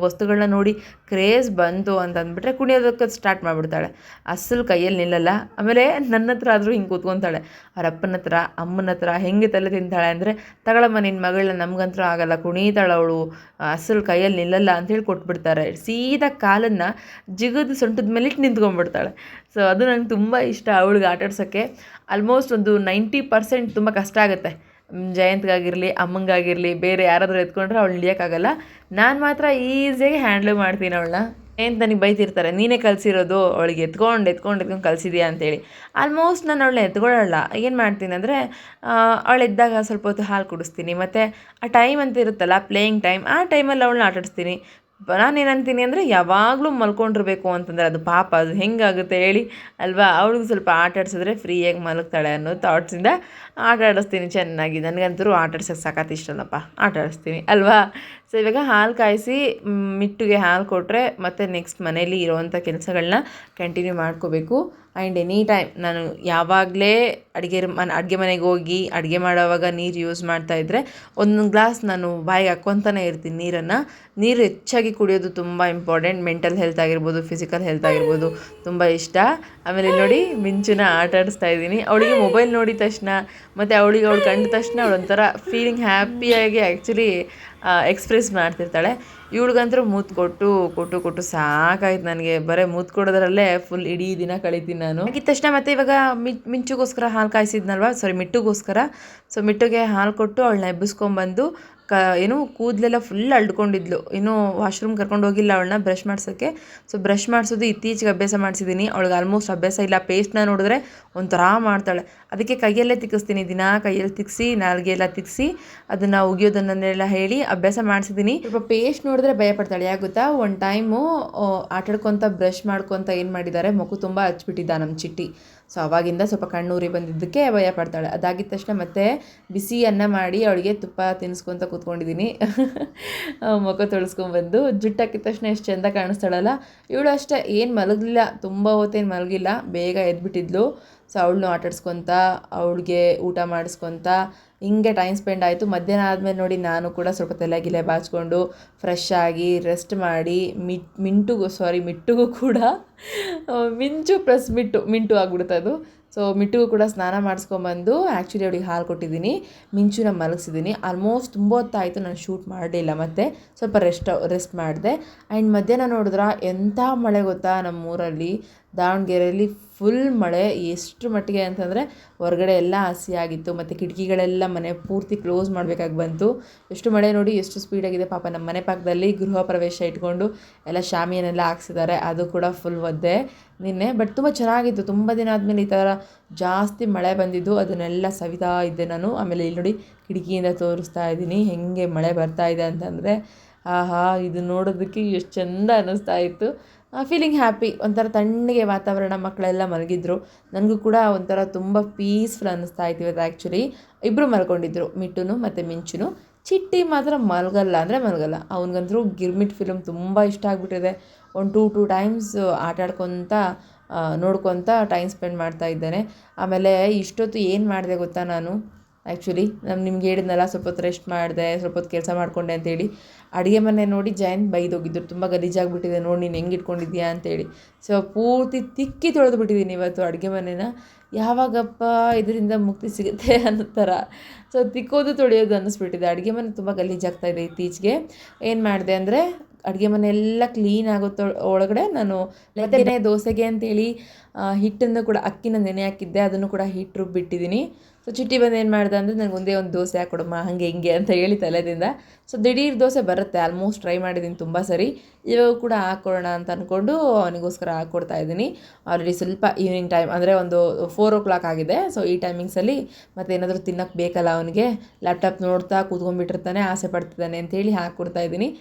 ವಸ್ತುಗಳನ್ನ ನೋಡಿ ಕ್ರೇಜ್ ಬಂತು ಅಂತಂದ್ಬಿಟ್ರೆ ಕುಣಿಯೋದಕ್ಕೆ ಸ್ಟಾರ್ಟ್ ಮಾಡಿಬಿಡ್ತಾಳೆ. ಅಸಲು ಕೈಯಲ್ಲಿ ನಿಲ್ಲಲ್ಲ. ಆಮೇಲೆ ನನ್ನ ಹತ್ರ ಆದರೂ ಹಿಂಗೆ ಕೂತ್ಕೊತಾಳೆ. ಅವ್ರ ಅಪ್ಪನ ಹತ್ರ ಅಮ್ಮನ ಹತ್ರ ಹೆಂಗೆ ತಲೆ ತಿಂತಾಳೆ ಅಂದರೆ, ತಗೊಳಮ್ಮ ನಿನ್ನ ಮಗಳನ್ನ, ನಮಗಂತೂ ಆಗಲ್ಲ, ಕುಣಿತಾಳೆ ಅವಳು, ಅಸಲು ಕೈಯಲ್ಲಿ ನಿಲ್ಲಲ್ಲ ಅಂಥೇಳಿ ಕೊಟ್ಬಿಡ್ತಾರೆ. ಸೀದಾ ಕಾಲನ್ನು ಜಿಗಿದು ಸೊಂಟದ ಮೇಲೆ ಇಟ್ಟು ನಿಂತ್ಕೊಂಡ್ಬಿಡ್ತಾಳೆ. ಸೊ ಅದು ನಂಗೆ ತುಂಬ ಇಷ್ಟ ಅವಳಿಗೆ ಆಟಾಡ್ಸೋಕ್ಕೆ. ಆಲ್ಮೋಸ್ಟ್ ಒಂದು 90% ತುಂಬ ಕಷ್ಟ ಆಗುತ್ತೆ. ಜಯಂತ್ಗಾಗಿರಲಿ ಅಮ್ಮಂಗಾಗಿರಲಿ ಬೇರೆ ಯಾರಾದರೂ ಎತ್ಕೊಂಡ್ರೆ ಅವಳು ಹಿಡಿಯೋಕ್ಕಾಗಲ್ಲ. ನಾನು ಮಾತ್ರ ಈಸಿಯಾಗಿ ಹ್ಯಾಂಡ್ಲ್ ಮಾಡ್ತೀನಿ ಅವಳನ್ನ. ಜಯಂತ್ ನನಗೆ ಬೈತಿರ್ತಾರೆ, ನೀನೇ ಕಲಿಸಿರೋದು ಅವಳಿಗೆ ಎತ್ಕೊಂಡು ಕಲಿಸಿದ್ಯಾ ಅಂತೇಳಿ. ಆಲ್ಮೋಸ್ಟ್ ನಾನು ಅವಳನ್ನ ಎತ್ಕೊಳ್ಳಲ್ಲ. ಏನು ಮಾಡ್ತೀನಿ ಅಂದರೆ ಅವಳು ಎದ್ದಾಗ ಸ್ವಲ್ಪ ಹೊತ್ತು ಹಾಲು ಕುಡಿಸ್ತೀನಿ. ಮತ್ತು ಆ ಟೈಮ್ ಅಂತ ಇರುತ್ತಲ್ಲ, ಪ್ಲೇಯಿಂಗ್ ಟೈಮ್, ಆ ಟೈಮಲ್ಲಿ ಅವಳನ್ನ ಆಟಾಡಿಸ್ತೀನಿ. ನಾನೇನಂತೀನಿ ಅಂದರೆ ಯಾವಾಗಲೂ ಮಲ್ಕೊಂಡಿರ್ಬೇಕು ಅಂತಂದರೆ ಅದು ಪಾಪ, ಅದು ಹೆಂಗಾಗುತ್ತೆ ಹೇಳಿ ಅಲ್ವಾ. ಅವಳಿಗೆ ಸ್ವಲ್ಪ ಆಟ ಆಡಿಸಿದ್ರೆ ಫ್ರೀಯಾಗಿ ಮಲಗ್ತಾಳೆ ಅನ್ನೋ ಥಾಟ್ಸಿಂದ ಆಟ ಆಡಿಸ್ತೀನಿ ಚೆನ್ನಾಗಿ. ನನಗಂತೂ ಆಟ ಆಡ್ಸೋಕ್ಕೆ ಸಖತ್ ಇಷ್ಟನಪ್ಪ, ಆಟ ಆಡಿಸ್ತೀನಿ ಅಲ್ವಾ. ಸೊ ಇವಾಗ ಹಾಲು ಕಾಯಿಸಿ ಮಿಟ್ಟುಗೆ ಹಾಲು ಕೊಟ್ಟರೆ ಮತ್ತು ನೆಕ್ಸ್ಟ್ ಮನೇಲಿ ಇರೋವಂಥ ಕೆಲಸಗಳನ್ನ ಕಂಟಿನ್ಯೂ ಮಾಡ್ಕೋಬೇಕು. ಆ್ಯಂಡ್ ಎನಿ ಟೈಮ್ ನಾನು ಯಾವಾಗಲೇ ಅಡುಗೆ ಮನೆಗೆ ಹೋಗಿ ಅಡುಗೆ ಮಾಡೋವಾಗ ನೀರು ಯೂಸ್ ಮಾಡ್ತಾಯಿದ್ರೆ ಒಂದೊಂದು ಗ್ಲಾಸ್ ನಾನು ಬಾಯಿಗೆ ಹಾಕ್ಕೊತಾನೆ ಇರ್ತೀನಿ ನೀರನ್ನು. ನೀರು ಹೆಚ್ಚಾಗಿ ಕುಡಿಯೋದು ತುಂಬ ಇಂಪಾರ್ಟೆಂಟ್. ಮೆಂಟಲ್ ಹೆಲ್ತ್ ಆಗಿರ್ಬೋದು, ಫಿಸಿಕಲ್ ಹೆಲ್ತ್ ಆಗಿರ್ಬೋದು, ತುಂಬ ಇಷ್ಟ. ಆಮೇಲೆ ನೋಡಿ ಮಿಂಚುನ ಆಟ ಆಡಿಸ್ತಾ ಇದ್ದೀನಿ. ಅವಳಿಗೆ ಮೊಬೈಲ್ ನೋಡಿದ ತಕ್ಷಣ ಮತ್ತು ಅವಳು ಕಂಡ ತಕ್ಷಣ ಅವಳೊಂಥರ ಫೀಲಿಂಗ್ ಹ್ಯಾಪಿಯಾಗಿ ಆ್ಯಕ್ಚುಲಿ ಎಕ್ಸ್ಪ್ರೆಸ್ ಮಾಡ್ತಿರ್ತಾಳೆ. ಇವಳಿಗಂತೂ ಮೂತು ಕೊಟ್ಟು ಸಾಕಾಯ್ತು ನನಗೆ. ಬರೀ ಮೂತು ಕೊಡೋದ್ರಲ್ಲೇ ಫುಲ್ ಇಡೀ ದಿನ ಕಳಿತೀನಿ ನಾನು. ಆಗಿದ ತಕ್ಷಣ ಮತ್ತು ಇವಾಗ ಮಿಂಚುಗೋಸ್ಕರ ಹಾಲು ಕಾಯಿಸಿದ್ನಲ್ವ, ಮಿಟ್ಟುಗೋಸ್ಕರ. ಸೊ ಮಿಟ್ಟುಗೆ ಹಾಲು ಕೊಟ್ಟು ಅವಳನ್ನ ಎಬ್ಬಿಸ್ಕೊಂಬಂದು ಏನು ಕೂದಲೆಲ್ಲ ಫುಲ್ ಅಳ್ಕೊಂಡಿದ್ಲು. ಇನ್ನೂ ವಾಶ್ರೂಮ್ ಕರ್ಕೊಂಡು ಹೋಗಿಲ್ಲ ಅವಳನ್ನ ಬ್ರಷ್ ಮಾಡ್ಸೋಕ್ಕೆ. ಸೊ ಬ್ರಷ್ ಮಾಡಿಸೋದು ಇತ್ತೀಚೆಗೆ ಅಭ್ಯಾಸ ಮಾಡಿಸಿದ್ದೀನಿ. ಅವಳಿಗೆ ಆಲ್ಮೋಸ್ಟ್ ಅಭ್ಯಾಸ ಇಲ್ಲ. ಪೇಸ್ಟ್ನ ನೋಡಿದ್ರೆ ಒಂಥರ ಮಾಡ್ತಾಳೆ. ಅದಕ್ಕೆ ಕೈಯಲ್ಲೇ ತಿಕ್ಕಿಸ್ತೀನಿ, ದಿನ ಕೈಯಲ್ಲಿ ತಿಕ್ಕಿಸಿ ನಾಲ್ಗೆ ಎಲ್ಲ ತಿಕ್ಕಿಸಿ ಅದನ್ನು ಉಗಿಯೋದನ್ನೆಲ್ಲ ಹೇಳಿ ಅಭ್ಯಾಸ ಮಾಡಿಸಿದ್ದೀನಿ. ಸ್ವಲ್ಪ ಪೇಸ್ಟ್ ನೋಡಿದ್ರೆ ಭಯ ಪಡ್ತಾಳೆ. ಯಾಕೆ ಗೊತ್ತಾ, ಒಂದು ಟೈಮು ಆಟಾಡ್ಕೊತ ಬ್ರಷ್ ಮಾಡ್ಕೊತ ಏನು ಮಾಡಿದ್ದಾರೆ, ಮುಖ ತುಂಬ ಹಚ್ಬಿಟ್ಟಿದ್ದ ನಮ್ಮ ಚಿಟ್ಟಿ. ಸೊ ಅವಾಗಿಂದ ಸ್ವಲ್ಪ ಕಣ್ಣೂರಿ ಬಂದಿದ್ದಕ್ಕೆ ಭಯ ಪಡ್ತಾಳೆ. ಅದಾಗಿದ್ದ ತಕ್ಷಣ ಮತ್ತೆ ಬಿಸಿ ಅನ್ನ ಮಾಡಿ ಅವಳಿಗೆ ತುಪ್ಪ ತಿನ್ನಿಸ್ಕೊತ ಕೂತ್ಕೊಂಡಿದ್ದೀನಿ. ಮುಖ ತೊಳಸ್ಕೊಂಡ್ಬಂದು ಜುಟ್ಟು ಹಾಕಿದ ತಕ್ಷಣ ಎಷ್ಟು ಚೆಂದ ಕಾಣಿಸ್ತಾಳಲ್ಲ. ಇವಳು ಅಷ್ಟೇ, ಏನು ಮಲಗಲಿಲ್ಲ, ತುಂಬ ಹೊತ್ತೇನು ಮಲಗಿಲ್ಲ, ಬೇಗ ಎದ್ಬಿಟ್ಟಿದ್ಲು. ಸೊ ಅವಳನ್ನೂ ಆಟಾಡ್ಸ್ಕೊತ ಅವಳಿಗೆ ಊಟ ಮಾಡಿಸ್ಕೊತ ಹಿಂಗೆ ಟೈಮ್ ಸ್ಪೆಂಡ್ ಆಯಿತು. ಮಧ್ಯಾಹ್ನ ಆದಮೇಲೆ ನೋಡಿ ನಾನು ಕೂಡ ಸ್ವಲ್ಪ ತಲೆಗಿಲೆ ಬಾಚಿಕೊಂಡು ಫ್ರೆಶ್ ಆಗಿ ರೆಸ್ಟ್ ಮಾಡಿ ಮಿಟ್ಟುಗೂ ಕೂಡ ಮಿಂಚು ಪ್ಲಸ್ ಮಿಂಟು ಆಗ್ಬಿಡುತ್ತೆ ಅದು. ಸೊ ಮಿಟ್ಟುಗೂ ಕೂಡ ಸ್ನಾನ ಮಾಡಿಸ್ಕೊಂಬಂದು ಆ್ಯಕ್ಚುಲಿ ಅವಳಿಗೆ ಹಾಲು ಕೊಟ್ಟಿದ್ದೀನಿ, ಮಿಂಚುನ ಮಲಗಿಸಿದ್ದೀನಿ. ಆಲ್ಮೋಸ್ಟ್ ತುಂಬ ಹೊತ್ತಾಯಿತು ನಾನು ಶೂಟ್ ಮಾಡಲಿಲ್ಲ, ಮತ್ತು ಸ್ವಲ್ಪ ರೆಸ್ಟ್ ಮಾಡಿದೆ. ಆ್ಯಂಡ್ ಮಧ್ಯಾಹ್ನ ನೋಡಿದ್ರೆ ಎಂಥ ಮಳೆ ಗೊತ್ತಾ, ನಮ್ಮೂರಲ್ಲಿ ದಾವಣಗೆರೆಯಲ್ಲಿ ಫುಲ್ ಮಳೆ. ಎಷ್ಟು ಮಟ್ಟಿಗೆ ಅಂತಂದರೆ ಹೊರಗಡೆ ಎಲ್ಲ ಹಸಿಯಾಗಿತ್ತು, ಮತ್ತು ಕಿಟಕಿಗಳೆಲ್ಲ ಮನೆ ಪೂರ್ತಿ ಕ್ಲೋಸ್ ಮಾಡಬೇಕಾಗಿ ಬಂತು. ಎಷ್ಟು ಮಳೆ ನೋಡಿ, ಎಷ್ಟು ಸ್ಪೀಡಾಗಿದೆ. ಪಾಪ ನಮ್ಮ ಮನೆ ಪಕ್ಕದಲ್ಲಿ ಗೃಹ ಪ್ರವೇಶ ಇಟ್ಕೊಂಡು ಎಲ್ಲ ಶಾಮಿಯನ್ನೆಲ್ಲ ಹಾಕ್ಸಿದ್ದಾರೆ, ಅದು ಕೂಡ ಫುಲ್ ಒದ್ದೆ ನಿನ್ನೆ. ಬಟ್ ತುಂಬ ಚೆನ್ನಾಗಿತ್ತು. ತುಂಬ ದಿನ ಆದಮೇಲೆ ಈ ಥರ ಜಾಸ್ತಿ ಮಳೆ ಬಂದಿದ್ದು, ಅದನ್ನೆಲ್ಲ ಸವಿತಾ ಇದ್ದೆ ನಾನು. ಆಮೇಲೆ ಇಲ್ಲಿ ನೋಡಿ ಕಿಟಕಿಯಿಂದ ತೋರಿಸ್ತಾ ಇದ್ದೀನಿ ಹೆಂಗೆ ಮಳೆ ಬರ್ತಾ ಇದೆ ಅಂತಂದರೆ ಆಹಾ ಇದು ನೋಡೋದಕ್ಕೆ ಎಷ್ಟು ಚೆಂದ ಅನ್ನಿಸ್ತಾ ಇತ್ತು. ಫೀಲಿಂಗ್ ಹ್ಯಾಪಿ, ಒಂಥರ ತಣ್ಣಗೆ ವಾತಾವರಣ, ಮಕ್ಕಳೆಲ್ಲ ಮಲಗಿದ್ರು. ನನಗೂ ಕೂಡ ಒಂಥರ ತುಂಬ ಪೀಸ್ಫುಲ್ ಅನ್ನಿಸ್ತಾ ಇತ್ತು ಇವತ್ತು. ಆ್ಯಕ್ಚುಲಿ ಇಬ್ಬರು ಮಲ್ಕೊಂಡಿದ್ರು, ಮಿಟ್ಟುನು ಮತ್ತು ಮಿಂಚುನು. ಚಿಟ್ಟಿ ಮಾತ್ರ ಮಲಗಲ್ಲ ಅಂದರೆ ಮಲಗಲ್ಲ. ಅವನಿಗಂತೂ ಗಿರ್ಮಿಟ್ ಫಿಲಮ್ ತುಂಬ ಇಷ್ಟ ಆಗಿಬಿಟ್ಟಿದೆ. ಒಂದು ಟೂ ಟೈಮ್ಸ್ ಆಟ ಆಡ್ಕೊತ ನೋಡ್ಕೊತ ಟೈಮ್ ಸ್ಪೆಂಡ್ ಮಾಡ್ತಾ ಇದ್ದಾನೆ. ಆಮೇಲೆ ಇಷ್ಟೊತ್ತು ಏನು ಮಾಡಿದೆ ಗೊತ್ತಾ ನಾನು, ಆ್ಯಕ್ಚುಲಿ ನಾನು ನಿಮ್ಗೆ ಹೇಳಿದ್ನಲ್ಲ ಸ್ವಲ್ಪ ಹೊತ್ತು ರೆಸ್ಟ್ ಮಾಡಿದೆ, ಸ್ವಲ್ಪ ಹೊತ್ತು ಕೆಲಸ ಮಾಡಿಕೊಂಡೆ ಅಂತೇಳಿ. ಅಡುಗೆ ಮನೆ ನೋಡಿ ಜಯಂತ್ ಬೈದೋಗಿದ್ರು, ತುಂಬ ಗಲೀಜಾಗಿಬಿಟ್ಟಿದೆ ನೋಡಿ ನೀನು ಹೆಂಗೆ ಇಟ್ಕೊಂಡಿದ್ಯಾ ಅಂತೇಳಿ. ಸೊ ಪೂರ್ತಿ ತಿಕ್ಕಿ ತೊಳೆದು ಬಿಟ್ಟಿದ್ದೀನಿ ಇವತ್ತು ಅಡುಗೆ ಮನೆನ. ಯಾವಾಗಪ್ಪ ಇದರಿಂದ ಮುಕ್ತಿ ಸಿಗುತ್ತೆ ಅನ್ನೋ ಥರ. ಸೊ ತಿಕ್ಕೋದು ತೊಳೆಯೋದು ಅನ್ನಿಸ್ಬಿಟ್ಟಿದೆ. ಅಡುಗೆ ಮನೆ ತುಂಬ ಗಲೀಜಾಗ್ತಾಯಿದೆ ಇತ್ತೀಚೆಗೆ. ಏನು ಮಾಡಿದೆ ಅಂದರೆ ಅಡುಗೆ ಮನೆ ಎಲ್ಲ ಕ್ಲೀನ್ ಆಗುತ್ತೋ ಒಳಗಡೆ ನಾನು ಮತ್ತೆ ದೋಸೆಗೆ ಅಂತೇಳಿ ಹಿಟ್ಟನ್ನು ಕೂಡ ಅಕ್ಕಿನ ನೆನೆ ಹಾಕಿದ್ದೆ, ಅದನ್ನು ಕೂಡ ಹಿಟ್ಟು ರುಬ್ಬಿಟ್ಟಿದ್ದೀನಿ. ಸೊ ಚಿಟ್ಟಿ ಬಂದು ಏನು ಮಾಡಿದೆ ಅಂದರೆ ನನಗೆ ಒಂದೇ ಒಂದು ದೋಸೆ ಹಾಕ್ಕೊಡಮ್ಮ ಹಾಗೆ ಹಿಂಗೆ ಅಂತ ಹೇಳಿ ತಲೆದಿಂದ. ಸೊ ದಿಢೀರ್ ದೋಸೆ ಬರುತ್ತೆ, ಆಲ್ಮೋಸ್ಟ್ ಟ್ರೈ ಮಾಡಿದ್ದೀನಿ ತುಂಬ ಸರಿ. ಇವಾಗ ಕೂಡ ಹಾಕ್ಕೊಡೋಣ ಅಂತ ಅಂದ್ಕೊಂಡು ಅವನಿಗೋಸ್ಕರ ಹಾಕ್ಕೊಡ್ತಾ ಇದ್ದೀನಿ. ಆಲ್ರೆಡಿ ಸ್ವಲ್ಪ ಈವ್ನಿಂಗ್ ಟೈಮ್ ಅಂದರೆ ಒಂದು 4 o'clock ಆಗಿದೆ. ಸೊ ಈ ಟೈಮಿಂಗ್ಸಲ್ಲಿ ಮತ್ತೆ ಏನಾದರೂ ತಿನ್ನೋಕ್ಕೆ ಬೇಕಲ್ಲ ಅವನಿಗೆ, ಲ್ಯಾಪ್ಟಾಪ್ ನೋಡ್ತಾ ಕೂತ್ಕೊಂಡ್ಬಿಟ್ಟಿರ್ತಾನೆ, ಆಸೆ ಪಡ್ತಿದ್ದಾನೆ ಅಂತೇಳಿ ಹಾಕ್ಕೊಡ್ತಾ ಇದ್ದೀನಿ.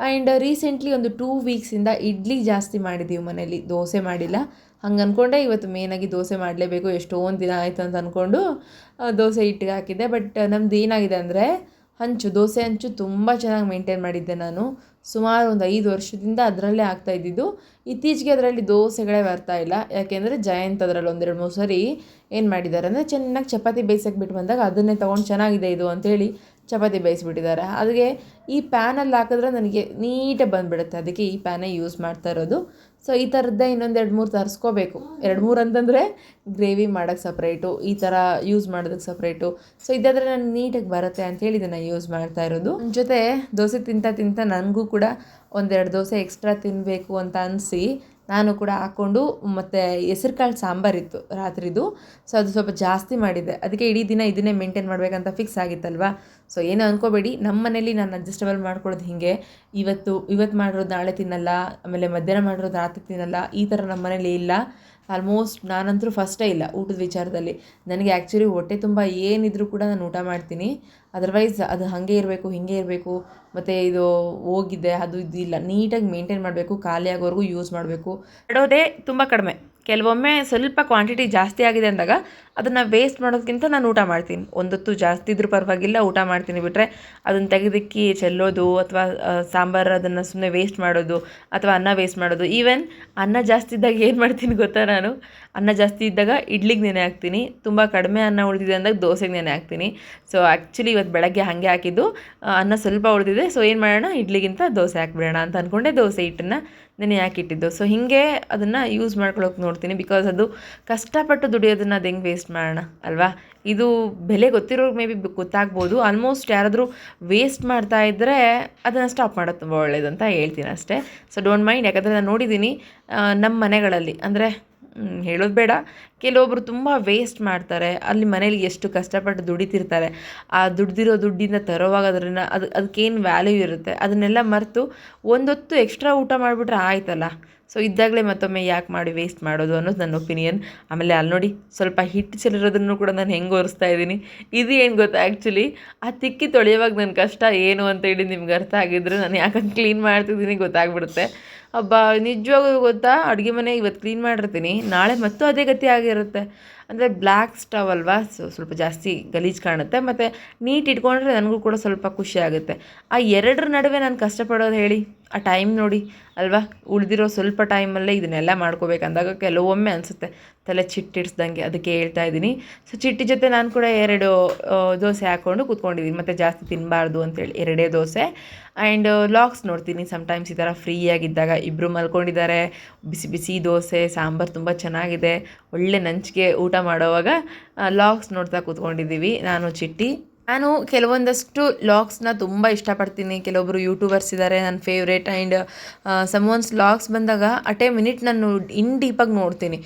ಆ್ಯಂಡ್ ರೀಸೆಂಟ್ಲಿ ಒಂದು 2 weeksಯಿಂದ ಇಡ್ಲಿ ಜಾಸ್ತಿ ಮಾಡಿದ್ದೀವಿ ಮನೇಲಿ, ದೋಸೆ ಮಾಡಿಲ್ಲ. ಹಂಗೆ ಅಂದ್ಕೊಂಡೆ ಇವತ್ತು ಮೇನಾಗಿ ದೋಸೆ ಮಾಡಲೇಬೇಕು, ಎಷ್ಟೊಂದು ದಿನ ಆಯಿತು ಅಂತ ಅಂದ್ಕೊಂಡು ದೋಸೆ ಹಿಟ್ಟಿಗೆ ಹಾಕಿದ್ದೆ. ಬಟ್ ನಮ್ದು ಏನಾಗಿದೆ ಅಂದರೆ ದೋಸೆ ಹಂಚು ತುಂಬ ಚೆನ್ನಾಗಿ ಮೇಂಟೈನ್ ಮಾಡಿದ್ದೆ ನಾನು. ಸುಮಾರು ಒಂದು 5 ವರ್ಷದಿಂದ ಅದರಲ್ಲೇ ಆಗ್ತಾಯಿದ್ದಿದ್ದು. ಇತ್ತೀಚೆಗೆ ಅದರಲ್ಲಿ ದೋಸೆಗಳೇ ಬರ್ತಾ ಇಲ್ಲ. ಯಾಕೆಂದರೆ ಜಯಂತ್ ಅದರಲ್ಲಿ 1-2-3 ಸರಿ ಏನು ಮಾಡಿದ್ದಾರೆ ಅಂದರೆ ಚೆನ್ನಾಗಿ ಚಪಾತಿ ಬೇಯಿಸೋಕೆ ಬಿಟ್ಟು ಬಂದಾಗ ಅದನ್ನೇ ತೊಗೊಂಡು ಚೆನ್ನಾಗಿದೆ ಇದು ಅಂಥೇಳಿ ಚಪಾತಿ ಬೇಯಿಸ್ಬಿಟ್ಟಿದ್ದಾರೆ. ಅದಕ್ಕೆ ಈ ಪ್ಯಾನಲ್ಲಿ ಹಾಕಿದ್ರೆ ನನಗೆ ನೀಟಾಗಿ ಬಂದುಬಿಡುತ್ತೆ, ಅದಕ್ಕೆ ಈ ಪ್ಯಾನೇ ಯೂಸ್ ಮಾಡ್ತಾ ಇರೋದು. ಸೊ ಈ ಥರದ್ದೇ ಇನ್ನೊಂದು 2-3 ತರಿಸ್ಕೋಬೇಕು. 2-3 ಅಂತಂದರೆ ಗ್ರೇವಿ ಮಾಡೋಕ್ಕೆ ಸಪ್ರೇಟು, ಈ ಥರ ಯೂಸ್ ಮಾಡೋದಕ್ಕೆ ಸಪ್ರೇಟು. ಸೊ ಇದಾದರೆ ನನಗೆ ನೀಟಾಗಿ ಬರುತ್ತೆ ಅಂಥೇಳಿ ಇದನ್ನು ಯೂಸ್ ಮಾಡ್ತಾ ಇರೋದು. ನನ್ನ ಜೊತೆ ದೋಸೆ ತಿಂತ ನನಗೂ ಕೂಡ 1-2 ದೋಸೆ ಎಕ್ಸ್ಟ್ರಾ ತಿನ್ನಬೇಕು ಅಂತ ಅನಿಸಿ ನಾನು ಕೂಡ ಹಾಕ್ಕೊಂಡು, ಮತ್ತು ಹೆಸರುಕಾಳು ಸಾಂಬಾರಿತ್ತು ರಾತ್ರಿದು. ಸೊ ಅದು ಸ್ವಲ್ಪ ಜಾಸ್ತಿ ಮಾಡಿದ್ದೆ, ಅದಕ್ಕೆ ಇಡೀ ದಿನ ಇದನ್ನೇ ಮೇಂಟೈನ್ ಮಾಡಬೇಕಂತ ಫಿಕ್ಸ್ ಆಗಿತ್ತಲ್ವ. ಸೊ ಏನು ಅಂದ್ಕೋಬೇಡಿ, ನಮ್ಮ ಮನೇಲಿ ನಾನು ಅಡ್ಜಸ್ಟಬಲ್ ಮಾಡ್ಕೊಳ್ಳೋದು ಹೀಗೆ. ಇವತ್ತು ಮಾಡಿರೋದು ನಾಳೆ ತಿನ್ನಲ್ಲ, ಆಮೇಲೆ ಮಧ್ಯಾಹ್ನ ಮಾಡಿರೋದು ರಾತ್ರಿ ತಿನ್ನಲ್ಲ, ಈ ಥರ ನಮ್ಮ ಮನೇಲಿ ಇಲ್ಲ. ಆಲ್ಮೋಸ್ಟ್ ನಾನಂತರೂ ಫಸ್ಟೇ ಇಲ್ಲ ಊಟದ ವಿಚಾರದಲ್ಲಿ. ನನಗೆ ಆ್ಯಕ್ಚುಲಿ ಹೊಟ್ಟೆ ತುಂಬ ಏನಿದ್ರೂ ಕೂಡ ನಾನು ಊಟ ಮಾಡ್ತೀನಿ. ಅದರ್ವೈಸ್ ಅದು ಹಾಗೆ ಇರಬೇಕು, ಹೀಗೆ ಇರಬೇಕು, ಮತ್ತು ಇದು ಹೋಗಿದೆ ಅದು ಇದು ಇಲ್ಲ, ನೀಟಾಗಿ ಮೇಂಟೈನ್ ಮಾಡಬೇಕು, ಖಾಲಿ ಆಗೋವರೆಗೂ ಯೂಸ್ ಮಾಡಬೇಕು. ಇಡೋದೇ ತುಂಬ ಕಡಿಮೆ. ಕೆಲವೊಮ್ಮೆ ಸ್ವಲ್ಪ ಕ್ವಾಂಟಿಟಿ ಜಾಸ್ತಿ ಆಗಿದೆ ಅಂದಾಗ ಅದನ್ನು ವೇಸ್ಟ್ ಮಾಡೋದಕ್ಕಿಂತ ನಾನು ಊಟ ಮಾಡ್ತೀನಿ. ಒಂದೊತ್ತು ಜಾಸ್ತಿ ಇದ್ರೂ ಪರವಾಗಿಲ್ಲ, ಊಟ ಮಾಡ್ತೀನಿ. ಬಿಟ್ಟರೆ ಅದನ್ನು ತೆಗೆದಿಕ್ಕಿ ಚೆಲ್ಲೋದು ಅಥವಾ ಸಾಂಬಾರು ಅದನ್ನು ಸುಮ್ಮನೆ ವೇಸ್ಟ್ ಮಾಡೋದು ಅಥವಾ ಅನ್ನ ವೇಸ್ಟ್ ಮಾಡೋದು. ಈವನ್ ಅನ್ನ ಜಾಸ್ತಿ ಇದ್ದಾಗ ಏನು ಮಾಡ್ತೀನಿ ಗೊತ್ತಾ, ನಾನು ಅನ್ನ ಜಾಸ್ತಿ ಇದ್ದಾಗ ಇಡ್ಲಿಗೆ ನೆನೆ ಹಾಕ್ತೀನಿ, ತುಂಬ ಕಡಿಮೆ ಅನ್ನ ಉಳಿದಿದೆ ಅಂದಾಗ ದೋಸೆಗೆ ನೆನೆ ಹಾಕ್ತೀನಿ. ಸೊ ಆ್ಯಕ್ಚುಲಿ ಇವತ್ತು ಬೆಳಗ್ಗೆ ಹಾಗೆ ಹಾಕಿದ್ದು, ಅನ್ನ ಸ್ವಲ್ಪ ಉಳಿದಿದೆ. ಸೊ ಏನು ಮಾಡೋಣ, ಇಡ್ಲಿಗಿಂತ ದೋಸೆ ಹಾಕ್ಬಿಡೋಣ ಅಂತ ಅಂದ್ಕೊಂಡೆ ದೋಸೆ ಹಿಟ್ಟನ್ನು ನೆನೆ ಹಾಕಿಟ್ಟಿದ್ದು. ಸೊ ಹೀಗೆ ಅದನ್ನು ಯೂಸ್ ಮಾಡ್ಕೊಳ್ಳೋಕೆ ನೋಡ್ತೀನಿ. ಬಿಕಾಸ್ ಅದು ಕಷ್ಟಪಟ್ಟು ದುಡಿಯೋದನ್ನು ಅದು ಹೆಂಗೆ ವೇಸ್ಟ್ ಮಾಡೋಣ ಅಲ್ವಾ. ಇದು ಬೆಲೆ ಗೊತ್ತಿರೋರು ಮೇ ಬಿ ಗೊತ್ತಾಗ್ಬೋದು. ಆಲ್ಮೋಸ್ಟ್ ಯಾರಾದರೂ ವೇಸ್ಟ್ ಮಾಡ್ತಾ ಇದ್ದರೆ ಅದನ್ನು ಸ್ಟಾಪ್ ಮಾಡೋದು ತುಂಬ ಒಳ್ಳೆಯದು ಅಂತ ಹೇಳ್ತೀನಿ ಅಷ್ಟೇ. So don't mind. ಯಾಕಂದರೆ ನಾನು ನೋಡಿದ್ದೀನಿ ನಮ್ಮ ಮನೆಗಳಲ್ಲಿ, ಅಂದರೆ ಹೇಳೋದು ಬೇಡ, ಕೆಲವೊಬ್ಬರು ತುಂಬ ವೇಸ್ಟ್ ಮಾಡ್ತಾರೆ. ಅಲ್ಲಿ ಮನೇಲಿ ಎಷ್ಟು ಕಷ್ಟಪಟ್ಟು ದುಡಿತಿರ್ತಾರೆ, ಆ ದುಡ್ದಿರೋ ದುಡ್ಡಿಂದ ತರೋವಾಗ ಅದಕ್ಕೇನು ವ್ಯಾಲ್ಯೂ ಇರುತ್ತೆ ಅದನ್ನೆಲ್ಲ ಮರೆತು ಒಂದೊತ್ತು ಎಕ್ಸ್ಟ್ರಾ ಊಟ ಮಾಡಿಬಿಟ್ರೆ ಆಯ್ತಲ್ಲ. ಸೊ ಇದ್ದಾಗಲೇ ಮತ್ತೊಮ್ಮೆ ಯಾಕೆ ಮಾಡಿ ವೇಸ್ಟ್ ಮಾಡೋದು ಅನ್ನೋದು ನನ್ನ ಒಪಿನಿಯನ್. ಆಮೇಲೆ ಅಲ್ಲಿ ನೋಡಿ ಸ್ವಲ್ಪ ಹಿಟ್ಟು ಚೆಲ್ಲಿರೋದನ್ನು ಕೂಡ ನಾನು ಹೆಂಗೆ ಒರೆಸ್ತಾ ಇದ್ದೀನಿ. ಇದು ಏನು ಗೊತ್ತಾ, ಆ್ಯಕ್ಚುಲಿ ಆ ತಿಕ್ಕಿ ತೊಳೆಯುವಾಗ ನನ್ನ ಕಷ್ಟ ಏನು ಅಂತೇಳಿ ನಿಮ್ಗೆ ಅರ್ಥ ಆಗಿದ್ರೆ ನಾನು ಯಾಕಂದ್ರೆ ಕ್ಲೀನ್ ಮಾಡ್ತಿದ್ದೀನಿ ಗೊತ್ತಾಗ್ಬಿಡುತ್ತೆ. ಹಬ್ಬ ನಿಜವಾಗೂ ಗೊತ್ತಾ, ಅಡುಗೆ ಮನೆ ಇವತ್ತು ಕ್ಲೀನ್ ಮಾಡಿರ್ತೀನಿ, ನಾಳೆ ಮತ್ತೂ ಅದೇ ಗತಿ ಆಗಿರುತ್ತೆ. ಅಂದರೆ ಬ್ಲ್ಯಾಕ್ ಸ್ಟವ್ ಅಲ್ವಾ, ಸೊ ಸ್ವಲ್ಪ ಜಾಸ್ತಿ ಗಲೀಜು ಕಾಣುತ್ತೆ. ಮತ್ತು ನೀಟ್ ಇಟ್ಕೊಂಡ್ರೆ ನನಗೂ ಕೂಡ ಸ್ವಲ್ಪ ಖುಷಿ ಆಗುತ್ತೆ. ಆ ಎರಡರ ನಡುವೆ ನಾನು ಕಷ್ಟಪಡೋದು ಹೇಳಿ, ಆ ಟೈಮ್ ನೋಡಿ ಅಲ್ವಾ. ಉಳಿದಿರೋ ಸ್ವಲ್ಪ ಟೈಮಲ್ಲೇ ಇದನ್ನೆಲ್ಲ ಮಾಡ್ಕೋಬೇಕಂದಾಗ ಕೆಲವೊಮ್ಮೆ ಅನಿಸುತ್ತೆ ತಲೆ ಚಿಟ್ಟಿಡ್ಸ್ದಂಗೆ. ಅದಕ್ಕೆ ಹೇಳ್ತಾ ಇದ್ದೀನಿ. ಸೊ ಚಿಟ್ಟಿ ಜೊತೆ ನಾನು ಕೂಡ 2 ದೋಸೆ ಹಾಕ್ಕೊಂಡು ಕೂತ್ಕೊಂಡಿದ್ದೀನಿ. ಮತ್ತು ಜಾಸ್ತಿ ತಿನ್ನಬಾರ್ದು ಅಂತೇಳಿ 2 ದೋಸೆ. ಆ್ಯಂಡ್ ಲಾಗ್ಸ್ ನೋಡ್ತೀನಿ ಸಮ್ಟೈಮ್ಸ್ ಈ ಥರ ಫ್ರೀಯಾಗಿದ್ದಾಗ. ಇಬ್ಬರು ಮಲ್ಕೊಂಡಿದ್ದಾರೆ, ಬಿಸಿ ಬಿಸಿ ದೋಸೆ ಸಾಂಬಾರು ತುಂಬ ಚೆನ್ನಾಗಿದೆ, ಒಳ್ಳೆ ನಂಚಿಗೆ ಊಟ ಮಾಡೋವಾಗ ಲಾಗ್ಸ್ ನೋಡ್ತಾ ಕೂತ್ಕೊಂಡಿದ್ದೀವಿ ನಾನು ಚಿಟ್ಟಿ. ನಾನು ಕೆಲವೊಂದಷ್ಟು ಲಾಗ್ಸ್ನ ತುಂಬ ಇಷ್ಟಪಡ್ತೀನಿ. ಕೆಲವೊಬ್ಬರು ಯೂಟ್ಯೂಬರ್ಸ್ ಇದ್ದಾರೆ ನನ್ನ ಫೇವ್ರೇಟ್. ಆ್ಯಂಡ್ ಸಮ್ವನ್ಸ್ ಲಾಗ್ಸ್ ಬಂದಾಗ ಅಟ್ ಎ ಮಿನಿಟ್ ನಾನು ಡೀಪಾಗಿ ನೋಡ್ತೀನಿ,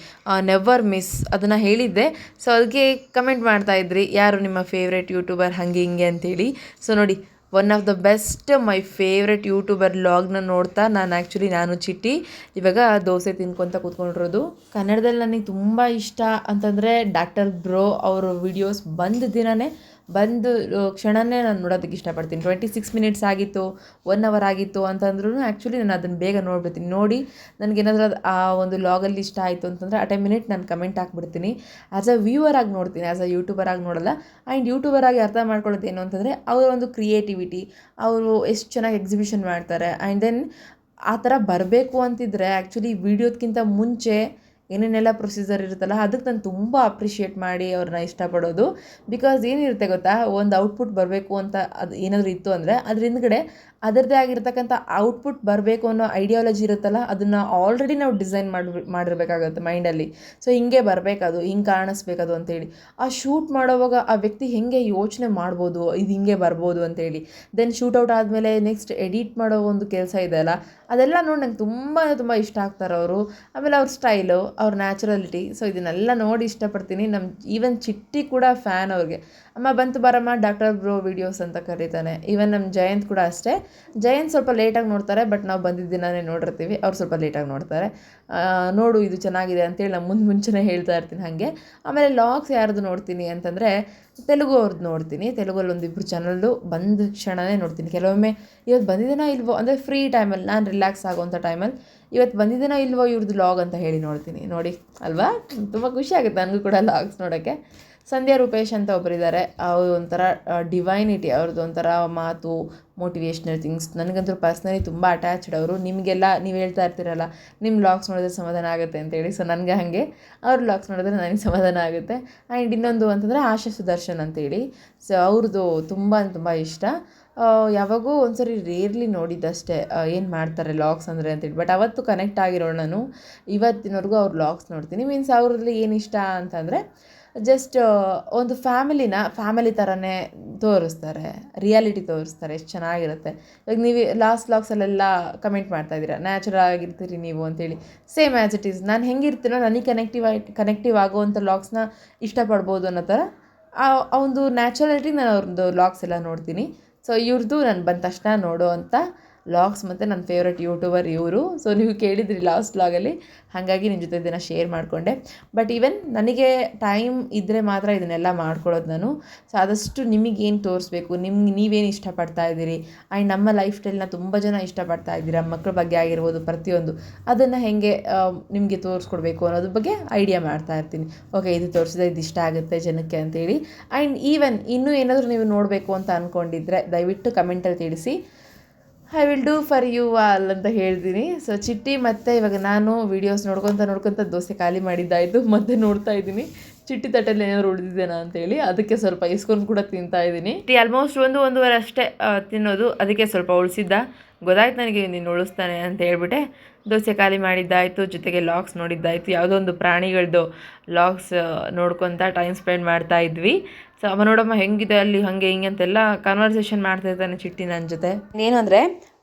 ನೆವರ್ ಮಿಸ್. ಅದನ್ನು ಹೇಳಿದ್ದೆ. ಸೊ ಅದಕ್ಕೆ ಕಮೆಂಟ್ ಮಾಡ್ತಾಯಿದ್ರಿ, ಯಾರು ನಿಮ್ಮ ಫೇವ್ರೇಟ್ ಯೂಟ್ಯೂಬರ್ ಹಾಗೆ ಹಿಂಗೆ ಅಂತೇಳಿ. ಸೊ ನೋಡಿ, one of the best my favourite YouTuber ಲಾಗ್ನ ನೋಡ್ತಾ ನಾನು ಚಿಟ್ಟಿ ಇವಾಗ ದೋಸೆ ತಿನ್ಕೊತ ಕೂತ್ಕೊಂಡಿರೋದು. ಕನ್ನಡದಲ್ಲಿ ನನಗೆ ತುಂಬ ಇಷ್ಟ ಅಂತಂದರೆ ಡಾಕ್ಟರ್ ಬ್ರೋ ಅವರು ವಿಡಿಯೋಸ್ ಬಂದ ದಿನವೇ ಬಂದು ಕ್ಷಣನೇ ನಾನು ನೋಡೋದಕ್ಕೆ ಇಷ್ಟಪಡ್ತೀನಿ. 26 ಮಿನಿಟ್ಸ್ ಆಗಿತ್ತು, 1 ಅವರ್ ಆಗಿತ್ತು ಅಂತಂದ್ರೂ ಆ್ಯಕ್ಚುಲಿ ನಾನು ಅದನ್ನು ಬೇಗ ನೋಡ್ಬಿಡ್ತೀನಿ. ನೋಡಿ ನನಗೇನಾದರೂ ಆ ಒಂದು ಲಾಗಲ್ಲಿ ಇಷ್ಟ ಆಯಿತು ಅಂತಂದರೆ ಅಟ್ ಎ ಮಿನಿಟ್ ನಾನು ಕಮೆಂಟ್ ಹಾಕ್ಬಿಡ್ತೀನಿ. ಆ್ಯಸ್ ಅ ವ್ಯೂವರ್ ಆಗಿ ನೋಡ್ತೀನಿ, ಆ್ಯಸ್ ಅ ಯೂಟ್ಯೂಬರ್ ಆಗಿ ನೋಡಲ್ಲ. ಆ್ಯಂಡ್ ಯೂಟ್ಯೂಬರ್ ಆಗಿ ಅರ್ಥ ಮಾಡ್ಕೊಳ್ಳೋದು ಏನು ಅಂತಂದರೆ ಅವರ ಒಂದು ಕ್ರಿಯೇಟಿವಿಟಿ, ಅವರು ಎಷ್ಟು ಚೆನ್ನಾಗಿ ಎಕ್ಸಿಬಿಷನ್ ಮಾಡ್ತಾರೆ. ಆ್ಯಂಡ್ ದೆನ್ ಆ ಥರ ಬರಬೇಕು ಅಂತಿದ್ರೆ ಆ್ಯಕ್ಚುಲಿ ವೀಡಿಯೋದ್ಕಿಂತ ಮುಂಚೆ ಏನೇನೆಲ್ಲ ಪ್ರೊಸೀಜರ್ ಇರುತ್ತಲ್ಲ ಅದಕ್ಕೆ ನಾನು ತುಂಬ ಅಪ್ರಿಷಿಯೇಟ್ ಮಾಡಿ ಅವ್ರನ್ನ ಇಷ್ಟಪಡೋದು. ಬಿಕಾಸ್ ಏನಿರುತ್ತೆ ಗೊತ್ತಾ, ಒಂದು ಔಟ್ಪುಟ್ ಬರಬೇಕು ಅಂತ ಅದು ಏನಾದರೂ ಇತ್ತು ಅಂದರೆ ಅದ್ರ ಹಿಂದ್ಗಡೆ ಅದರದ್ದೇ ಆಗಿರ್ತಕ್ಕಂಥ ಔಟ್ಪುಟ್ ಬರಬೇಕು ಅನ್ನೋ ಐಡಿಯಾಲಜಿ ಇರುತ್ತಲ್ಲ, ಅದನ್ನು ಆಲ್ರೆಡಿ ನಾವು ಡಿಸೈನ್ ಮಾಡಿರಬೇಕಾಗತ್ತೆ ಮೈಂಡಲ್ಲಿ. ಸೊ ಹಿಂಗೆ ಬರಬೇಕದು, ಹಿಂಗೆ ಕಾಣಿಸ್ಬೇಕದು ಅಂತೇಳಿ. ಆ ಶೂಟ್ ಮಾಡೋವಾಗ ಆ ವ್ಯಕ್ತಿ ಹೇಗೆ ಯೋಚನೆ ಮಾಡ್ಬೋದು, ಇದು ಹಿಂಗೆ ಬರ್ಬೋದು ಅಂತೇಳಿ. ದೆನ್ ಶೂಟೌಟ್ ಆದಮೇಲೆ ನೆಕ್ಸ್ಟ್ ಎಡಿಟ್ ಮಾಡೋ ಒಂದು ಕೆಲಸ ಇದೆಯಲ್ಲ, ಅದೆಲ್ಲ ನೋಡಿ ನಂಗೆ ತುಂಬ ಇಷ್ಟ ಆಗ್ತಾರೆ ಅವರು. ಆಮೇಲೆ ಅವ್ರ ಸ್ಟೈಲು, ಅವ್ರ ನ್ಯಾಚುರಲಿಟಿ, ಸೊ ಇದನ್ನೆಲ್ಲ ನೋಡಿ ಇಷ್ಟಪಡ್ತೀನಿ. ಈವನ್ ಚಿಟ್ಟಿ ಕೂಡ ಫ್ಯಾನ್ ಅವ್ರಿಗೆ. ಅಮ್ಮ ಬಂತು ಬರಮ್ಮ ಡಾಕ್ಟರ್ ಬ್ರೋ ವೀಡಿಯೋಸ್ ಅಂತ ಕರೀತಾನೆ. ಈವನ್ ನಮ್ಮ ಜಯಂತ್ ಕೂಡ ಅಷ್ಟೇ. ಜಯಂತ್ ಸ್ವಲ್ಪ ಲೇಟಾಗಿ ನೋಡ್ತಾರೆ, ಬಟ್ ನಾವು ಬಂದಿದ್ದ ದಿನವೇ ನೋಡಿರ್ತೀವಿ. ಅವ್ರು ಸ್ವಲ್ಪ ಲೇಟಾಗಿ ನೋಡ್ತಾರೆ. ನೋಡು ಇದು ಚೆನ್ನಾಗಿದೆ ಅಂತೇಳಿ ನಾನು ಮುಂಚೆನೇ ಹೇಳ್ತಾ ಇರ್ತೀನಿ ಹಾಗೆ. ಆಮೇಲೆ ಲಾಗ್ಸ್ ಯಾರ್ದು ನೋಡ್ತೀನಿ ಅಂತಂದರೆ ತೆಲುಗು ಅವ್ರದ್ದು ನೋಡ್ತೀನಿ. ತೆಲುಗಲ್ಲಿ ಒಂದಿಬ್ಬರು ಚಾನಲ್ದು ಬಂದ ಕ್ಷಣವೇ ನೋಡ್ತೀನಿ. ಕೆಲವೊಮ್ಮೆ ಇವತ್ತು ಬಂದಿದ್ದೇನೋ ಇಲ್ವೋ ಅಂದರೆ ಫ್ರೀ ಟೈಮಲ್ಲಿ ನಾನು ರಿಲ್ಯಾಕ್ಸ್ ಆಗೋವಂಥ ಟೈಮಲ್ಲಿ ಇವತ್ತು ಬಂದಿದ್ದೇನೋ ಇಲ್ವೋ ಇವ್ರದ್ದು ಲಾಗ್ ಅಂತ ಹೇಳಿ ನೋಡ್ತೀನಿ. ನೋಡಿ ಅಲ್ವಾ, ತುಂಬ ಖುಷಿ ಆಗುತ್ತೆ ನನಗೂ ಕೂಡ ಲಾಗ್ಸ್ ನೋಡೋಕ್ಕೆ. ಸಂಧ್ಯಾ ರೂಪೇಶ್ ಅಂತ ಒಬ್ಬರಿದ್ದಾರೆ. ಅವರು ಒಂಥರ ಡಿವೈನಿಟಿ, ಅವ್ರದ್ದು ಒಂಥರ ಮಾತು, ಮೋಟಿವೇಶ್ನಲ್ ಥಿಂಗ್ಸ್ ನನಗಂತೂ ಪರ್ಸ್ನಲಿ ತುಂಬ ಅಟ್ಯಾಚ್ಡ್ ಅವರು. ನಿಮಗೆಲ್ಲ ನೀವು ಹೇಳ್ತಾ ಇರ್ತೀರಲ್ಲ ನಿಮ್ಮ ವ್ಲಾಗ್ಸ್ ನೋಡಿದ್ರೆ ಸಮಾಧಾನ ಆಗುತ್ತೆ ಅಂತೇಳಿ. ಸೊ ನನಗೆ ಹಾಗೆ ಅವ್ರ ವ್ಲಾಗ್ಸ್ ನೋಡಿದ್ರೆ ನನಗೆ ಸಮಾಧಾನ ಆಗುತ್ತೆ. ಆ್ಯಂಡ್ ಇನ್ನೊಂದು ಅಂತಂದರೆ ಆಶಾ ಸುದರ್ಶನ್ ಅಂತೇಳಿ. ಸೊ ಅವ್ರದ್ದು ತುಂಬ ಇಷ್ಟ. ಯಾವಾಗೂ ಒಂದ್ಸರಿ ರೇರ್ಲಿ ನೋಡಿದ್ದಷ್ಟೇ ಏನು ಮಾಡ್ತಾರೆ ಲಾಗ್ಸ್ ಅಂದರೆ ಅಂತೇಳಿ. ಬಟ್ ಅವತ್ತು ಕನೆಕ್ಟ್ ಆಗಿರೋಳು ನಾನು. ಇವತ್ತಿನವರೆಗೂ ಅವ್ರ ಲಾಗ್ಸ್ ನೋಡ್ತೀನಿ. ಮೀನ್ಸ್ ಅವ್ರಲ್ಲಿ ಏನು ಇಷ್ಟ ಅಂತಂದರೆ ಜಸ್ಟ್ ಒಂದು ಫ್ಯಾಮಿಲಿ ಥರನೇ ತೋರಿಸ್ತಾರೆ, ರಿಯಾಲಿಟಿ ತೋರಿಸ್ತಾರೆ. ಎಷ್ಟು ಚೆನ್ನಾಗಿರುತ್ತೆ. ಇವಾಗ ನೀವು ಲಾಸ್ಟ್ ಲಾಗ್ಸಲ್ಲೆಲ್ಲ ಕಮೆಂಟ್ ಮಾಡ್ತಾಯಿದ್ದೀರಾ ನ್ಯಾಚುರಲ್ ಆಗಿರ್ತೀರಿ ನೀವು ಅಂತೇಳಿ. ಸೇಮ್ ಆ್ಯಸ್ ಇಟ್ ಈಸ್ ನಾನು ಹೆಂಗಿರ್ತೀನೋ ನನಗೆ ಕನೆಕ್ಟಿವ್ ಆಗುವಂಥ ಲಾಗ್ಸ್ನ ಇಷ್ಟಪಡ್ಬೋದು ಅನ್ನೋ ಥರ ಆ ಒಂದು ನ್ಯಾಚುರಾಲಿಟಿ ನಾನು ಅವ್ರದ್ದು ಲಾಗ್ಸ್ ಎಲ್ಲ ನೋಡ್ತೀನಿ. ಸೊ ಇವ್ರದ್ದು ನಾನು ಬಂದ ತಕ್ಷಣ ನೋಡೋ ಅಂಥ ಲಾಗ್ಸ್ ಮತ್ತು ನನ್ನ ಫೇವ್ರೆಟ್ ಯೂಟ್ಯೂಬರ್ ಇವರು. ಸೊ ನೀವು ಕೇಳಿದ್ರಿ ಲಾಸ್ಟ್ ಲಾಗಲ್ಲಿ, ಹಾಗಾಗಿ ನಿಮ್ಮ ಜೊತೆ ಇದನ್ನು ಶೇರ್ ಮಾಡಿಕೊಂಡೆ. ಬಟ್ ಈವನ್ ನನಗೆ ಟೈಮ್ ಇದ್ದರೆ ಮಾತ್ರ ಇದನ್ನೆಲ್ಲ ಮಾಡ್ಕೊಳ್ಳೋದು ನಾನು. ಸೊ ಆದಷ್ಟು ನಿಮಗೇನು ತೋರಿಸ್ಬೇಕು, ನೀವೇನು ಇಷ್ಟಪಡ್ತಾ ಇದ್ದೀರಿ, ಆ್ಯಂಡ್ ನಮ್ಮ ಲೈಫ್ ಸ್ಟೈಲ್ನ ತುಂಬ ಜನ ಇಷ್ಟಪಡ್ತಾ ಇದ್ದೀರಾ, ಮಕ್ಕಳ ಬಗ್ಗೆ ಆಗಿರ್ಬೋದು ಪ್ರತಿಯೊಂದು, ಅದನ್ನು ಹೇಗೆ ನಿಮಗೆ ತೋರಿಸ್ಕೊಡ್ಬೇಕು ಅನ್ನೋದ್ರ ಬಗ್ಗೆ ಐಡಿಯಾ ಮಾಡ್ತಾ ಇರ್ತೀನಿ. ಓಕೆ ಇದು ತೋರಿಸಿದ್ರೆ ಇದು ಇಷ್ಟ ಆಗುತ್ತೆ ಜನಕ್ಕೆ ಅಂತೇಳಿ. ಆ್ಯಂಡ್ ಈವನ್ ಇನ್ನೂ ಏನಾದರೂ ನೀವು ನೋಡಬೇಕು ಅಂತ ಅಂದ್ಕೊಂಡಿದ್ರೆ ದಯವಿಟ್ಟು ಕಮೆಂಟಲ್ಲಿ ತಿಳಿಸಿ. I will do for you all ಅಂತ ಹೇಳ್ತೀನಿ. ಸೊ ಚಿಟ್ಟಿ ಮತ್ತು ಇವಾಗ ನಾನು ವೀಡಿಯೋಸ್ ನೋಡ್ಕೊತ ದೋಸೆ ಖಾಲಿ ಮಾಡಿದ್ದಾಯಿತು. ಮತ್ತೆ ನೋಡ್ತಾ ಇದ್ದೀನಿ ಚಿಟ್ಟಿ ತಟ್ಟಲ್ಲಿ ಏನಾದ್ರು ಉಳಿದಿದ್ದೇನಾ ಅಂತೇಳಿ. ಅದಕ್ಕೆ ಸ್ವಲ್ಪ ಇಸ್ಕೊಂಡು ಕೂಡ ತಿಂತಾಯಿದ್ದೀನಿ. ಆಲ್ಮೋಸ್ಟ್ 1-1.5 ಅಷ್ಟೇ ತಿನ್ನೋದು, ಅದಕ್ಕೆ ಸ್ವಲ್ಪ ಉಳಿಸಿದ್ದ. ಗೊತ್ತಾಯ್ತು ನನಗೆ ನೀನು ಉಳಿಸ್ತಾನೆ ಅಂತ ಹೇಳ್ಬಿಟ್ಟೆ ದೋಸೆ ಖಾಲಿ ಮಾಡಿದ್ದಾಯಿತು, ಜೊತೆಗೆ ಲಾಗ್ಸ್ ನೋಡಿದ್ದಾಯಿತು. ಯಾವುದೋ ಒಂದು ಪ್ರಾಣಿಗಳದ್ದು ಲಾಗ್ಸ್ ನೋಡ್ಕೊತ ಟೈಮ್ ಸ್ಪೆಂಡ್ ಮಾಡ್ತಾ ಇದ್ವಿ. ಸೊ ಅಮ್ಮ ನೋಡಮ್ಮ ಹೆಂಗಿದೆ ಅಲ್ಲಿ ಹಾಗೆ ಹಿಂಗೆ ಅಂತೆಲ್ಲ ಕನ್ವರ್ಸೇಷನ್ ಮಾಡ್ತಾ ಇದ್ದಾನೆ ಚಿಟ್ಟಿ ನನ್ನ ಜೊತೆ. ಏನು ಅಂದರೆ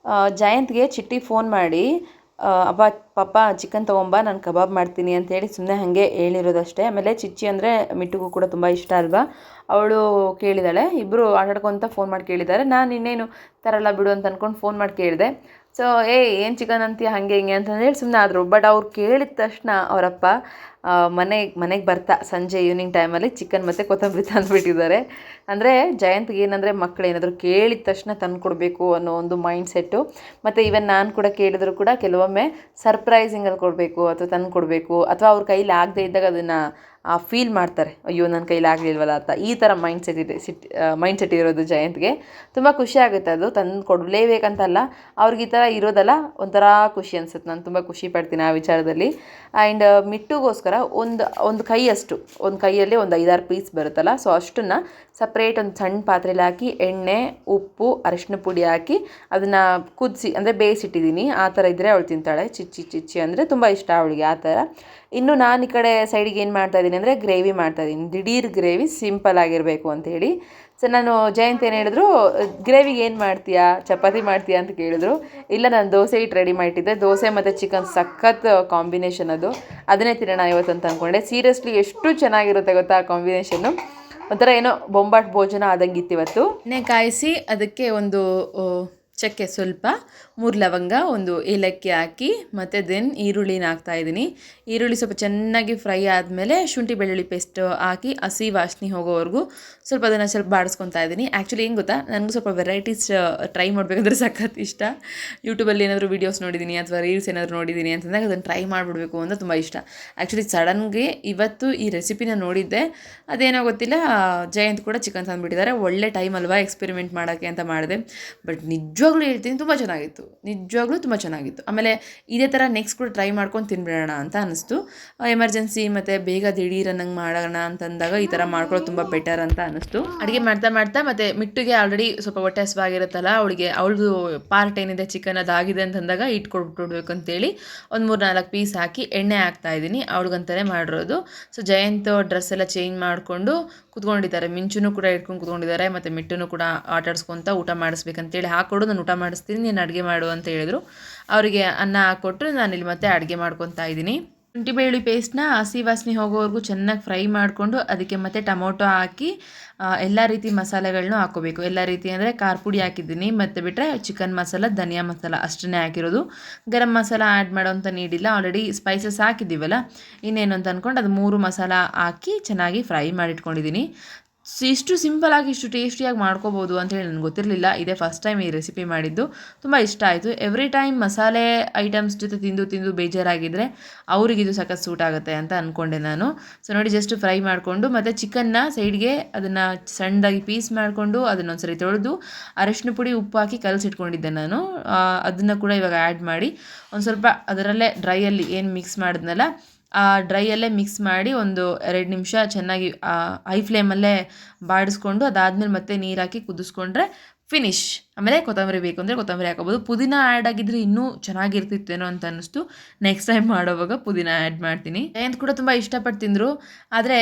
ಜಯಂತ್ಗೆ ಚಿಟ್ಟಿ ಫೋನ್ ಮಾಡಿ ಅಪ್ಪ ಪಪ್ಪ ಚಿಕನ್ ತೊಗೊಂಬ ನಾನು ಕಬಾಬ್ ಮಾಡ್ತೀನಿ ಅಂತೇಳಿ ಸುಮ್ಮನೆ ಹಾಗೆ ಹೇಳಿರೋದಷ್ಟೇ. ಆಮೇಲೆ ಚಿಚ್ಚಿ ಅಂದರೆ ಮಿಟ್ಟುಗೂ ಕೂಡ ತುಂಬ ಇಷ್ಟ ಅಲ್ವಾ, ಅವಳು ಕೇಳಿದಾಳೆ. ಇಬ್ಬರು ಆಟಾಡ್ಕೊತ ಫೋನ್ ಮಾಡಿ ಕೇಳಿದ್ದಾರೆ. ನಾನು ಇನ್ನೇನು ತರಲ್ಲ ಬಿಡು ಅಂತ ಅಂದ್ಕೊಂಡು ಫೋನ್ ಮಾಡಿ ಕೇಳಿದೆ. ಸೊ ಏನು ಚಿಕನ್ ಅಂತೀಯ ಹಾಗೆ ಹಿಂಗೆ ಅಂತಂದೇಳಿ ಸುಮ್ಮನೆ ಆದರು. ಬಟ್ ಅವ್ರು ಕೇಳಿದ ತಕ್ಷಣ ಅವರಪ್ಪ ಮನೆಗೆ ಬರ್ತಾ ಸಂಜೆ ಈವ್ನಿಂಗ್ ಟೈಮಲ್ಲಿ ಚಿಕನ್ ಮತ್ತು ಕೊತ್ತಂಬರಿ ತಂದುಬಿಟ್ಟಿದ್ದಾರೆ. ಅಂದರೆ ಜಯಂತ್ಗೆ ಏನಂದರೆ ಮಕ್ಕಳು ಏನಾದರೂ ಕೇಳಿದ ತಕ್ಷಣ ತಂದು ಕೊಡಬೇಕು ಅನ್ನೋ ಒಂದು ಮೈಂಡ್ ಸೆಟ್ಟು. ಮತ್ತು ಈವನ್ ನಾನು ಕೂಡ ಕೇಳಿದ್ರು ಕೂಡ ಕೆಲವೊಮ್ಮೆ ಸರ್ಪ್ರೈಸಿಂಗಲ್ಲಿ ಕೊಡಬೇಕು ಅಥವಾ ತಂದು ಕೊಡಬೇಕು, ಅಥವಾ ಅವ್ರ ಕೈಲಿ ಆಗದೆ ಇದ್ದಾಗ ಅದನ್ನು ಫೀಲ್ ಮಾಡ್ತಾರೆ, ಅಯ್ಯೋ ನನ್ನ ಕೈಲಿ ಆಗಲಿಲ್ವಲ್ಲ ಅಂತ. ಈ ಥರ ಮೈಂಡ್ ಸೆಟ್ ಇರೋದು ಜಯಂತ್ಗೆ. ತುಂಬ ಖುಷಿ ಆಗುತ್ತೆ ಅದು, ತಂದು ಕೊಡಲೇಬೇಕಂತಲ್ಲ, ಅವ್ರಿಗೆ ಈ ಥರ ಇರೋದಲ್ಲ ಒಂಥರ ಖುಷಿ ಅನ್ಸುತ್ತೆ. ನಾನು ತುಂಬ ಖುಷಿ ಪಡ್ತೀನಿ ಆ ವಿಚಾರದಲ್ಲಿ. ಆ್ಯಂಡ್ ಮಿಟ್ಟುಗೋಸ್ಕರ ಒಂದು ಕೈಯಲ್ಲಿ ಒಂದು 5-6 ಪೀಸ್ ಬರುತ್ತಲ್ಲ, ಸೊ ಅಷ್ಟನ್ನು ಸಪ್ರೇಟ್ ಒಂದು ಸಣ್ಣ ಪಾತ್ರೆಯಲ್ಲಿ ಹಾಕಿ ಎಣ್ಣೆ, ಉಪ್ಪು, ಅರಿಶಿನ ಪುಡಿ ಹಾಕಿ ಅದನ್ನು ಕುದಿಸಿ ಅಂದರೆ ಬೇಯಿಸಿಟ್ಟಿದ್ದೀನಿ. ಆ ಥರ ಇದ್ದರೆ ಅವಳು ತಿಂತಾಳೆ. ಚಿಚ್ಚಿ ಅಂದರೆ ತುಂಬ ಇಷ್ಟ ಅವಳಿಗೆ ಆ ಥರ. ಇನ್ನು ನಾನು ಈ ಕಡೆ ಸೈಡಿಗೆ ಏನು ಮಾಡ್ತಾಯಿದ್ದೀನಿ ಅಂದರೆ ಗ್ರೇವಿ ಮಾಡ್ತಾಯಿದ್ದೀನಿ. ದಿಢೀರ್ ಗ್ರೇವಿ ಸಿಂಪಲ್ ಆಗಿರಬೇಕು ಅಂಥೇಳಿ. ಸೊ ನಾನು ಜಯಂತ್ ಏನು ಹೇಳಿದ್ರು, ಗ್ರೇವಿಗೆ ಏನು ಮಾಡ್ತೀಯಾ, ಚಪಾತಿ ಮಾಡ್ತೀಯಾ ಅಂತ ಕೇಳಿದ್ರು. ಇಲ್ಲ ನಾನು ದೋಸೆ ಹಿಟ್ಟು ರೆಡಿ ಮಾಡಿಟ್ಟಿದ್ದೆ, ದೋಸೆ ಮತ್ತು ಚಿಕನ್ ಸಖತ್ ಕಾಂಬಿನೇಷನ್ ಅದನ್ನೇ ತಿನ್ನೋಣ ಇವತ್ತು ಅಂತ ಅಂದ್ಕೊಂಡೆ. ಸೀರಿಯಸ್ಲಿ ಎಷ್ಟು ಚೆನ್ನಾಗಿರುತ್ತೆ ಗೊತ್ತಾ ಆ ಕಾಂಬಿನೇಷನ್ನು. ಒಂಥರ ಏನೋ ಬೊಂಬಾಟ್ ಭೋಜನ ಆದಂಗಿತ್ತು ಇವತ್ತು. ಎಣ್ಣೆ ಕಾಯಿಸಿ ಅದಕ್ಕೆ ಒಂದು ಚಕ್ಕೆ ಸ್ವಲ್ಪ, 3 ಲವಂಗ, 1 ಏಲಕ್ಕಿ ಹಾಕಿ ಮತ್ತು ದೆನ್ ಈರುಳ್ಳಿನ ಹಾಕ್ತಾಯಿದ್ದೀನಿ. ಈರುಳ್ಳಿ ಸ್ವಲ್ಪ ಚೆನ್ನಾಗಿ ಫ್ರೈ ಆದಮೇಲೆ ಶುಂಠಿ ಬೆಳ್ಳುಳ್ಳಿ ಪೇಸ್ಟ್ ಹಾಕಿ ಹಸಿ ವಾಸನೆ ಹೋಗೋವರೆಗೂ ಸ್ವಲ್ಪ ಅದನ್ನು ಸ್ವಲ್ಪ ಬಾಡಿಸ್ಕೊತಾ ಇದ್ದೀನಿ. ಆ್ಯಕ್ಚುಲಿ ಏನು ಗೊತ್ತಾ, ನನಗೂ ಸ್ವಲ್ಪ ವೆರೈಟೀಸ್ ಟ್ರೈ ಮಾಡಬೇಕಂದ್ರೆ ಸಖತ್ ಇಷ್ಟ. ಯೂಟ್ಯೂಬಲ್ಲಿ ಏನಾದರೂ ವೀಡಿಯೋಸ್ ನೋಡಿದ್ದೀನಿ ಅಥವಾ ರೀಲ್ಸ್ ಏನಾದರೂ ನೋಡಿದ್ದೀನಿ ಅಂತಂದಾಗ ಅದನ್ನು ಟ್ರೈ ಮಾಡಿಬಿಡ್ಬೇಕು ಅಂತ ತುಂಬ ಇಷ್ಟ. ಆ್ಯಕ್ಚುಲಿ ಸಡನ್ಗೆ ಇವತ್ತು ಈ ರೆಸಿಪಿನ ನೋಡಿದ್ದೆ, ಅದೇನೋ ಗೊತ್ತಿಲ್ಲ, ಜಯಂತ್ ಕೂಡ ಚಿಕನ್ ತಂದುಬಿಟ್ಟಿದ್ದಾರೆ. ಒಳ್ಳೆ ಟೈಮ್ ಅಲ್ವಾ ಎಕ್ಸ್ಪೆರಿಮೆಂಟ್ ಮಾಡೋಕ್ಕೆ ಅಂತ ಮಾಡಿದೆ. ಬಟ್ ನಿಜವಾಗ್ಲೂ ಹೇಳ್ತೀನಿ, ತುಂಬ ಚೆನ್ನಾಗಿತ್ತು, ನಿಜವಾಗ್ಲೂ ತುಂಬ ಚೆನ್ನಾಗಿತ್ತು. ಆಮೇಲೆ ಇದೇ ಥರ ನೆಕ್ಸ್ಟ್ ಕೂಡ ಟ್ರೈ ಮಾಡ್ಕೊಂಡು ತಿನ್ಬಿಡೋಣ ಅಂತ ಅನ್ನಿಸ್ತು. ಎಮರ್ಜೆನ್ಸಿ ಮತ್ತು ಬೇಗ ದಿಢೀರ್ ಅನ್ನಂಗೆ ಮಾಡೋಣ ಅಂತಂದಾಗ ಈ ಥರ ಮಾಡ್ಕೊಳ್ಳೋದು ತುಂಬ ಬೆಟರ್ ಅಂತ ಅನ್ನಿಸ್ತು. ಅಡುಗೆ ಮಾಡ್ತಾ ಮಾಡ್ತಾ ಮತ್ತು ಮಿಟ್ಟಿಗೆ ಆಲ್ರೆಡಿ ಸ್ವಲ್ಪ ಹೊಟ್ಟೆ ಹಸಿವಾಗಿರುತ್ತಲ್ಲ, ಅವಳದು ಪಾರ್ಟ್ ಏನಿದೆ ಚಿಕನ್ ಅದಾಗಿದೆ ಅಂತಂದಾಗ ಇಟ್ಕೊಟ್ಬಿಡ್ಬೇಕು ಅಂತೇಳಿ ಒಂದು 3-4 ಪೀಸ್ ಹಾಕಿ ಎಣ್ಣೆ ಹಾಕ್ತಾಯಿದ್ದೀನಿ. ಅವಳಿಗಂತಲೇ ಮಾಡಿರೋದು. ಸೊ ಜಯಂತ್ ಡ್ರೆಸ್ ಎಲ್ಲ ಚೇಂಜ್ ಮಾಡಿಕೊಂಡು ಕುತ್ಕೊಂಡಿದ್ದಾರೆ. ಮಿಂಚುನು ಕೂಡ ಇಟ್ಕೊಂಡು ಕುತ್ಕೊಂಡಿದ್ದಾರೆ, ಮತ್ತು ಮಿಟ್ಟುನು ಕೂಡ ಆಟಾಡ್ಸ್ಕೊತ ಊಟ ಮಾಡಿಸ್ಬೇಕಂತೇಳಿ ಹಾಕ್ಕೊಡು, ನಾನು ಊಟ ಮಾಡಿಸ್ತೀನಿ, ನೀನು ಅಡುಗೆ ಮಾಡು ಅಂತ ಹೇಳಿದ್ರು. ಅವರಿಗೆ ಅನ್ನ ಹಾಕ್ಕೊಟ್ಟು ನಾನಿಲ್ಲಿ ಮತ್ತೆ ಅಡುಗೆ ಮಾಡ್ಕೊತಾ ಇದ್ದೀನಿ. ಶುಂಠಿ ಬೆಳ್ಳುಳ್ಳಿ ಪೇಸ್ಟ್ನ ಹಸಿ ವಾಸನೆ ಹೋಗೋವರೆಗೂ ಚೆನ್ನಾಗಿ ಫ್ರೈ ಮಾಡಿಕೊಂಡು ಅದಕ್ಕೆ ಮತ್ತೆ ಟೊಮೊಟೊ ಹಾಕಿ ಎಲ್ಲ ರೀತಿ ಮಸಾಲೆಗಳನ್ನೂ ಹಾಕ್ಕೋಬೇಕು. ಎಲ್ಲ ರೀತಿ ಅಂದರೆ ಖಾರ ಪುಡಿ ಹಾಕಿದ್ದೀನಿ, ಮತ್ತು ಬಿಟ್ಟರೆ ಚಿಕನ್ ಮಸಾಲ, ಧನಿಯಾ ಮಸಾಲ ಅಷ್ಟನ್ನೇ ಹಾಕಿರೋದು. ಗರಂ ಮಸಾಲ ಆ್ಯಡ್ ಮಾಡೋಂಥ ನೀಡಿಲ್ಲ, ಆಲ್ರೆಡಿ ಸ್ಪೈಸಸ್ ಹಾಕಿದ್ದೀವಲ್ಲ, ಇನ್ನೇನು ಅಂತ ಅಂದ್ಕೊಂಡು ಅದು 3 ಮಸಾಲ ಹಾಕಿ ಚೆನ್ನಾಗಿ ಫ್ರೈ ಮಾಡಿಟ್ಕೊಂಡಿದ್ದೀನಿ. ಇಷ್ಟು ಸಿಂಪಲಾಗಿ ಇಷ್ಟು ಟೇಸ್ಟಿಯಾಗಿ ಮಾಡ್ಕೋಬೋದು ಅಂತೇಳಿ ನನಗೆ ಗೊತ್ತಿರಲಿಲ್ಲ. ಇದೇ ಫಸ್ಟ್ ಟೈಮ್ ಈ ರೆಸಿಪಿ ಮಾಡಿದ್ದು. ತುಂಬ ಇಷ್ಟ ಆಯಿತು. ಎವ್ರಿ ಟೈಮ್ ಮಸಾಲೆ ಐಟಮ್ಸ್ ಜೊತೆ ತಿಂದು ಬೇಜಾರಾಗಿದ್ದರೆ ಅವ್ರಿಗಿದು ಸಖತ್ ಸೂಟ್ ಆಗುತ್ತೆ ಅಂತ ಅಂದ್ಕೊಂಡೆ ನಾನು. ಸೊ ನೋಡಿ, ಜಸ್ಟ್ ಫ್ರೈ ಮಾಡಿಕೊಂಡು ಮತ್ತು ಚಿಕನ್ನ ಸೈಡ್ಗೆ ಅದನ್ನು ಸಣ್ಣದಾಗಿ ಪೀಸ್ ಮಾಡಿಕೊಂಡು ಅದನ್ನೊಂದ್ಸರಿ ತೊಳೆದು ಅರಶಿನ ಪುಡಿ ಉಪ್ಪು ಹಾಕಿ ಕಲಸಿಟ್ಕೊಂಡಿದ್ದೆ ನಾನು. ಅದನ್ನು ಕೂಡ ಇವಾಗ ಆ್ಯಡ್ ಮಾಡಿ ಒಂದು ಸ್ವಲ್ಪ ಅದರಲ್ಲೇ ಡ್ರೈಯಲ್ಲಿ ಏನು ಮಿಕ್ಸ್ ಮಾಡಿದ್ನಲ್ಲ ಆ ಡ್ರೈಯಲ್ಲೇ ಮಿಕ್ಸ್ ಮಾಡಿ ಒಂದು 2 ನಿಮಿಷ ಚೆನ್ನಾಗಿ ಹೈ ಫ್ಲೇಮಲ್ಲೇ ಬಾಡಿಸ್ಕೊಂಡು ಅದಾದಮೇಲೆ ಮತ್ತೆ ನೀರು ಹಾಕಿ ಕುದಿಸ್ಕೊಂಡ್ರೆ ಫಿನಿಶ್. ಆಮೇಲೆ ಕೊತ್ತಂಬರಿ ಬೇಕು ಅಂದರೆ ಕೊತ್ತಂಬರಿ ಹಾಕೋಬೋದು. ಪುದೀನ ಆ್ಯಡ್ ಆಗಿದ್ರೆ ಇನ್ನೂ ಚೆನ್ನಾಗಿರ್ತಿತ್ತೇನೋ ಅಂತ ಅನ್ನಿಸ್ತು. ನೆಕ್ಸ್ಟ್ ಟೈಮ್ ಮಾಡೋವಾಗ ಪುದೀನ ಆ್ಯಡ್ ಮಾಡ್ತೀನಿ. ಜಯಂತ್ ಕೂಡ ತುಂಬ ಇಷ್ಟಪಟ್ಟು ತಿಂದರು. ಆದರೆ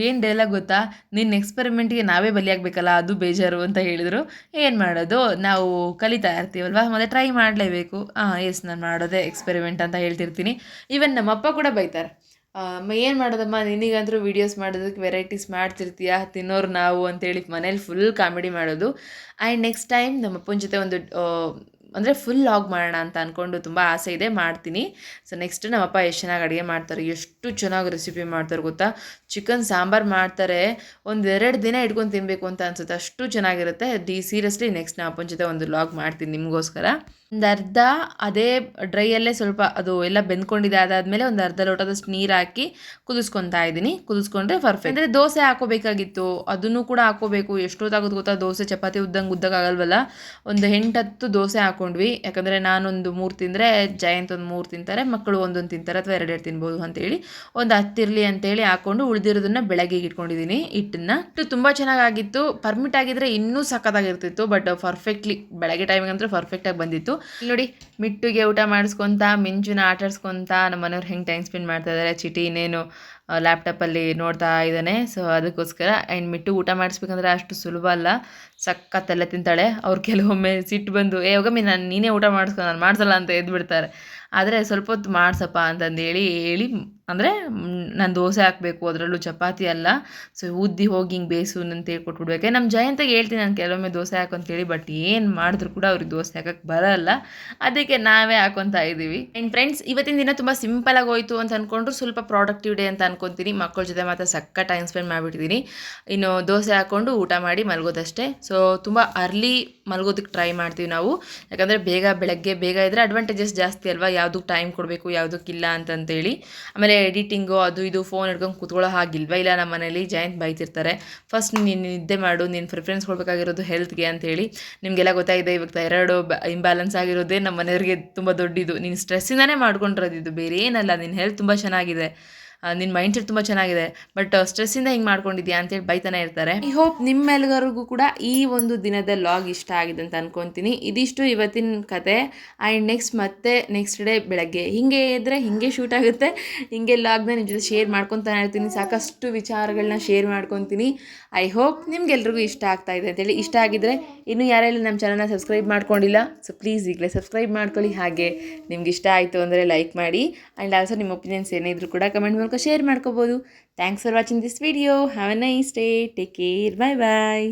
ಏನು ಡೈಲಾಗ್ ಗೊತ್ತಾ, ನಿನ್ನ ಎಕ್ಸ್ಪೆರಿಮೆಂಟ್ಗೆ ನಾವೇ ಬಲಿಯಾಗಬೇಕಲ್ಲ, ಅದು ಬೇಜಾರು ಅಂತ ಹೇಳಿದರು. ಏನು ಮಾಡೋದು, ನಾವು ಕಲಿತಾ ಇರ್ತೀವಲ್ವ, ಮತ್ತು ಟ್ರೈ ಮಾಡಲೇಬೇಕು. ಎಸ್, ನಾನು ಮಾಡೋದೇ ಎಕ್ಸ್ಪೆರಿಮೆಂಟ್ ಅಂತ ಹೇಳ್ತಿರ್ತೀನಿ. ಈವನ್ ನಮ್ಮಪ್ಪ ಕೂಡ ಬೈತಾರೆ, ಏನು ಮಾಡೋದಮ್ಮ, ನಿನಗಂತರೂ ವೀಡಿಯೋಸ್ ಮಾಡೋದಕ್ಕೆ ವೆರೈಟೀಸ್ ಮಾಡ್ತಿರ್ತೀಯ, ತಿನ್ನೋರು ನಾವು ಅಂತೇಳಿ ಮನೇಲಿ ಫುಲ್ ಕಾಮಿಡಿ ಮಾಡೋದು. ಆ್ಯಂಡ್ ನೆಕ್ಸ್ಟ್ ಟೈಮ್ ನಮ್ಮಪ್ಪನ ಜೊತೆ ಒಂದು ಅಂದರೆ ಫುಲ್ ಲಾಗ್ ಮಾಡೋಣ ಅಂತ ಅಂದ್ಕೊಂಡು ತುಂಬ ಆಸೆ ಇದೆ, ಮಾಡ್ತೀನಿ. ಸೊ ನೆಕ್ಸ್ಟ್ ನಮ್ಮಪ್ಪ ಎಷ್ಟು ಚೆನ್ನಾಗಿ ಅಡುಗೆ ಮಾಡ್ತಾರೆ, ಎಷ್ಟು ಚೆನ್ನಾಗಿ ರೆಸಿಪಿ ಮಾಡ್ತಾರೆ ಗೊತ್ತಾ. ಚಿಕನ್ ಸಾಂಬಾರು ಮಾಡ್ತಾರೆ, 1-2 ದಿನ ಇಟ್ಕೊಂಡು ತಿನ್ನಬೇಕು ಅಂತ ಅನಿಸುತ್ತೆ, ಅಷ್ಟು ಚೆನ್ನಾಗಿರುತ್ತೆ. ಸೀರಿಯಸ್ಲಿ ನೆಕ್ಸ್ಟ್ ನಮ್ಮಪ್ಪನ ಜೊತೆ ಒಂದು ಲಾಗ್ ಮಾಡ್ತೀನಿ ನಿಮಗೋಸ್ಕರ. ಒಂದು ಅರ್ಧ ಅದೇ ಡ್ರೈಯಲ್ಲೇ ಸ್ವಲ್ಪ ಅದು ಎಲ್ಲ ಬೆಂದ್ಕೊಂಡಿದೆ. ಅದಾದಮೇಲೆ ಒಂದು ಅರ್ಧ ಲೋಟದಷ್ಟು ನೀರು ಹಾಕಿ ಕುದಿಸ್ಕೊತಾ ಇದ್ದೀನಿ. ಕುದಿಸ್ಕೊಂಡ್ರೆ ಪರ್ಫೆಕ್ಟ್. ಅಂದರೆ ದೋಸೆ ಹಾಕೋಬೇಕಾಗಿತ್ತು, ಅದನ್ನು ಕೂಡ ಹಾಕೋಬೇಕು. ಎಷ್ಟೊತ್ತಾಗೋದು ಗೊತ್ತಾ, ದೋಸೆ ಚಪಾತಿ ಉದ್ದಕ್ಕಾಗಲ್ವಲ್ಲ. ಒಂದು 8-10 ದೋಸೆ ಹಾಕ್ಕೊಂಡ್ವಿ. ಯಾಕಂದರೆ ನಾನೊಂದು 3 ತಿಂದರೆ ಜಯಂತ್ ಒಂದು 3 ತಿಂತಾರೆ, ಮಕ್ಕಳು ಒಂದೊಂದು ತಿಂತಾರೆ ಅಥವಾ 2 ತಿನ್ಬೋದು ಅಂತೇಳಿ ಒಂದು 10 ಇರಲಿ ಅಂತೇಳಿ ಹಾಕ್ಕೊಂಡು ಉಳಿದಿರೋದನ್ನು ಬೆಳಗ್ಗೆಗೆ ಇಟ್ಕೊಂಡಿದ್ದೀನಿ ಹಿಟ್ಟನ್ನು. ತುಂಬ ಚೆನ್ನಾಗಿತ್ತು. ಪರ್ಮಿಟ್ ಆಗಿದ್ರೆ ಇನ್ನೂ ಸಖತ್ತಾಗಿರ್ತಿತ್ತು, ಬಟ್ ಪರ್ಫೆಕ್ಟ್ಲಿ ಬೆಳಗ್ಗೆ ಟೈಮಿಗಂತೂ ಪರ್ಫೆಕ್ಟಾಗಿ ಬಂದಿತ್ತು. ನೋಡಿ, ಮಿಟ್ಟುಗೆ ಊಟ ಮಾಡಿಸ್ಕೊತ ಮಿಂಚುನ ಆಟಾಡ್ಸ್ಕೊತ ನಮ್ಮ ಮನೆಯವ್ರು ಹೆಂಗೆ ಟೈಮ್ ಸ್ಪೆಂಡ್ ಮಾಡ್ತಾ ಇದ್ದಾರೆ. ಚಿಟಿ ಇನ್ನೇನು ಲ್ಯಾಪ್ಟಾಪಲ್ಲಿ ನೋಡ್ತಾ ಇದ್ದಾನೆ. ಸೊ ಅದಕ್ಕೋಸ್ಕರ ಆ್ಯಂಡ್ ಮಿಟ್ಟು ಊಟ ಮಾಡಿಸ್ಬೇಕಂದ್ರೆ ಅಷ್ಟು ಸುಲಭ ಅಲ್ಲ, ಸಖತ್ತೆಲ್ಲ ತಿಂತಾಳೆ. ಅವ್ರು ಕೆಲವೊಮ್ಮೆ ಸಿಟ್ಟು ಬಂದು ಹೋಗಮ್ಮಿ ನೀನೇ ಊಟ ಮಾಡಿಸ್ಕೊ, ನಾನು ಮಾಡಿಸಲ್ಲ ಅಂತ ಎದ್ಬಿಡ್ತಾರೆ. ಆದರೆ ಸ್ವಲ್ಪ ಹೊತ್ತು ಮಾಡಿಸಪ್ಪ ಅಂತಂದೇಳಿ ಅಂದರೆ ನಾನು ದೋಸೆ ಹಾಕಬೇಕು, ಅದರಲ್ಲೂ ಚಪಾತಿ ಅಲ್ಲ. ಸೊ ಉದ್ದಿ ಹೋಗಿ ಹಿಂಗೆ ಬೇಸು ಅಂತ ಹೇಳ್ಕೊಟ್ಬಿಡ್ಬೇಕು. ನಮ್ಮ ಜಯಂತಿಗೆ ಹೇಳ್ತೀನಿ ನಾನು ಕೆಲವೊಮ್ಮೆ ದೋಸೆ ಹಾಕು ಅಂತೇಳಿ, ಬಟ್ ಏನು ಮಾಡಿದ್ರು ಕೂಡ ಅವ್ರಿಗೆ ದೋಸೆ ಹಾಕೋಕ್ಕೆ ಬರೋಲ್ಲ. ಅದಕ್ಕೆ ನಾವೇ ಹಾಕೊತಾ ಇದ್ದೀವಿ. ಆ್ಯಂಡ್ ಫ್ರೆಂಡ್ಸ್, ಇವತ್ತಿನ ದಿನ ತುಂಬ ಸಿಂಪಲಾಗಿ ಹೋಯಿತು ಅಂತ ಅಂದ್ಕೊಂಡ್ರು, ಸ್ವಲ್ಪ ಪ್ರಾಡಕ್ಟಿವ್ ಡೇ ಅಂತ ಅನ್ಕೊತೀನಿ. ಮಕ್ಕಳ ಜೊತೆ ಮಾತ್ರ ಸಕ್ಕ ಟೈಮ್ ಸ್ಪೆಂಡ್ ಮಾಡಿಬಿಟ್ಟಿದ್ದೀನಿ. ಇನ್ನು ದೋಸೆ ಹಾಕ್ಕೊಂಡು ಊಟ ಮಾಡಿ ಮಲಗೋದಷ್ಟೇ. ಸೊ ತುಂಬ ಅರ್ಲಿ ಮಲಗೋದಕ್ಕೆ ಟ್ರೈ ಮಾಡ್ತೀವಿ ನಾವು, ಯಾಕಂದರೆ ಬೆಳಗ್ಗೆ ಬೇಗ ಇದ್ದರೆ ಅಡ್ವಾಂಟೇಜಸ್ ಜಾಸ್ತಿ ಅಲ್ವಾ, ಯಾವುದಕ್ಕೆ ಟೈಮ್ ಕೊಡಬೇಕು ಯಾವುದಕ್ಕಿಲ್ಲ ಅಂತಂತೇಳಿ. ಆಮೇಲೆ ಎಡಿಟಿಂಗು ಅದು ಇದು ಫೋನ್ ಹಿಡ್ಕೊಂಡು ಕೂತ್ಕೊಳ್ಳೋ ಹಾಗಿಲ್ವ, ಇಲ್ಲ ನಮ್ಮ ಮನೇಲಿ ಜಯಂತ್ ಬೈತಿರ್ತಾರೆ, ಫಸ್ಟ್ ನೀನು ನಿದ್ದೆ ಮಾಡು, ನೀನು ಪ್ರಿಫರೆನ್ಸ್ ಕೊಡಬೇಕಾಗಿರೋದು ಹೆಲ್ತ್ಗೆ ಅಂತೇಳಿ. ನಿಮಗೆಲ್ಲ ಗೊತ್ತಾಗಿದೆ, ಇವಾಗ ಥೈರಾಯ್ಡು ಇಂಬ್ಯಾಲೆನ್ಸ್ ಆಗಿರೋದೇ ನಮ್ಮ ಮನೆಯವ್ರಿಗೆ ತುಂಬ ದೊಡ್ಡದು. ನೀನು ಸ್ಟ್ರೆಸ್ಸಿಂದನೇ ಮಾಡ್ಕೊಂಡಿರೋದು, ಬೇರೆ ಏನಲ್ಲ. ನಿನ್ನ ಹೆಲ್ತ್ ತುಂಬ ಚೆನ್ನಾಗಿದೆ, ನಿನ್ನ ಮೈಂಡ್ ಸೆಟ್ ತುಂಬ ಚೆನ್ನಾಗಿದೆ, ಬಟ್ ಸ್ಟ್ರೆಸ್ಸಿಂದ ಹಿಂಗೆ ಮಾಡ್ಕೊಂಡಿದ್ಯಾ ಅಂತೇಳಿ ಬೈತಾನೆ ಇರ್ತಾರೆ. ಐ ಹೋಪ್ ನಿಮ್ಮೆಲ್ಲರಿಗೂ ಕೂಡ ಈ ಒಂದು ದಿನದ ಲಾಗ್ ಇಷ್ಟ ಆಗಿದೆ ಅಂತ ಅನ್ಕೊತೀನಿ. ಇದಿಷ್ಟು ಇವತ್ತಿನ ಕತೆ. ಆ್ಯಂಡ್ ನೆಕ್ಸ್ಟ್ ಡೇ ಬೆಳಗ್ಗೆ ಹಿಂಗೆ ಇದ್ದರೆ ಹಿಂಗೆ ಶೂಟ್ ಆಗುತ್ತೆ, ಹಿಂಗೆ ಲಾಗ್ನ ನಿಮ್ಮ ಜೊತೆ ಶೇರ್ ಮಾಡ್ಕೊತಾನೆ ಇರ್ತೀನಿ. ಸಾಕಷ್ಟು ವಿಚಾರಗಳನ್ನ ಶೇರ್ ಮಾಡ್ಕೊತೀನಿ. ಐ ಹೋಪ್ ನಿಮ್ಗೆಲ್ರಿಗೂ ಇಷ್ಟ ಆಗ್ತಾ ಇದೆ ಅಂತೇಳಿ. ಇಷ್ಟ ಆಗಿದ್ದರೆ ಇನ್ನೂ ಯಾರೆಲ್ಲ ನಮ್ಮ ಚಾನಲ್ನ ಸಬ್ಸ್ಕ್ರೈಬ್ ಮಾಡ್ಕೊಂಡಿಲ್ಲ, ಸೊ ಪ್ಲೀಸ್ ಈಗಲೇ ಸಬ್ಸ್ಕ್ರೈಬ್ ಮಾಡ್ಕೊಳ್ಳಿ. ಹಾಗೆ ನಿಮ್ಗೆ ಇಷ್ಟ ಆಯಿತು ಅಂದರೆ ಲೈಕ್ ಮಾಡಿ. ಆ್ಯಂಡ್ ಆಲ್ಸೋ ನಿಮ್ಮ ಒಪಿನಿಯನ್ಸ್ ಏನೇ ಇದ್ರೂ ಕೂಡ ಕಮೆಂಟ್ ಮೂಲಕ ಶೇರ್ ಮಾಡ್ಕೋಬೋದು. Thanks for watching this video. Have a nice day. Take care. Bye bye.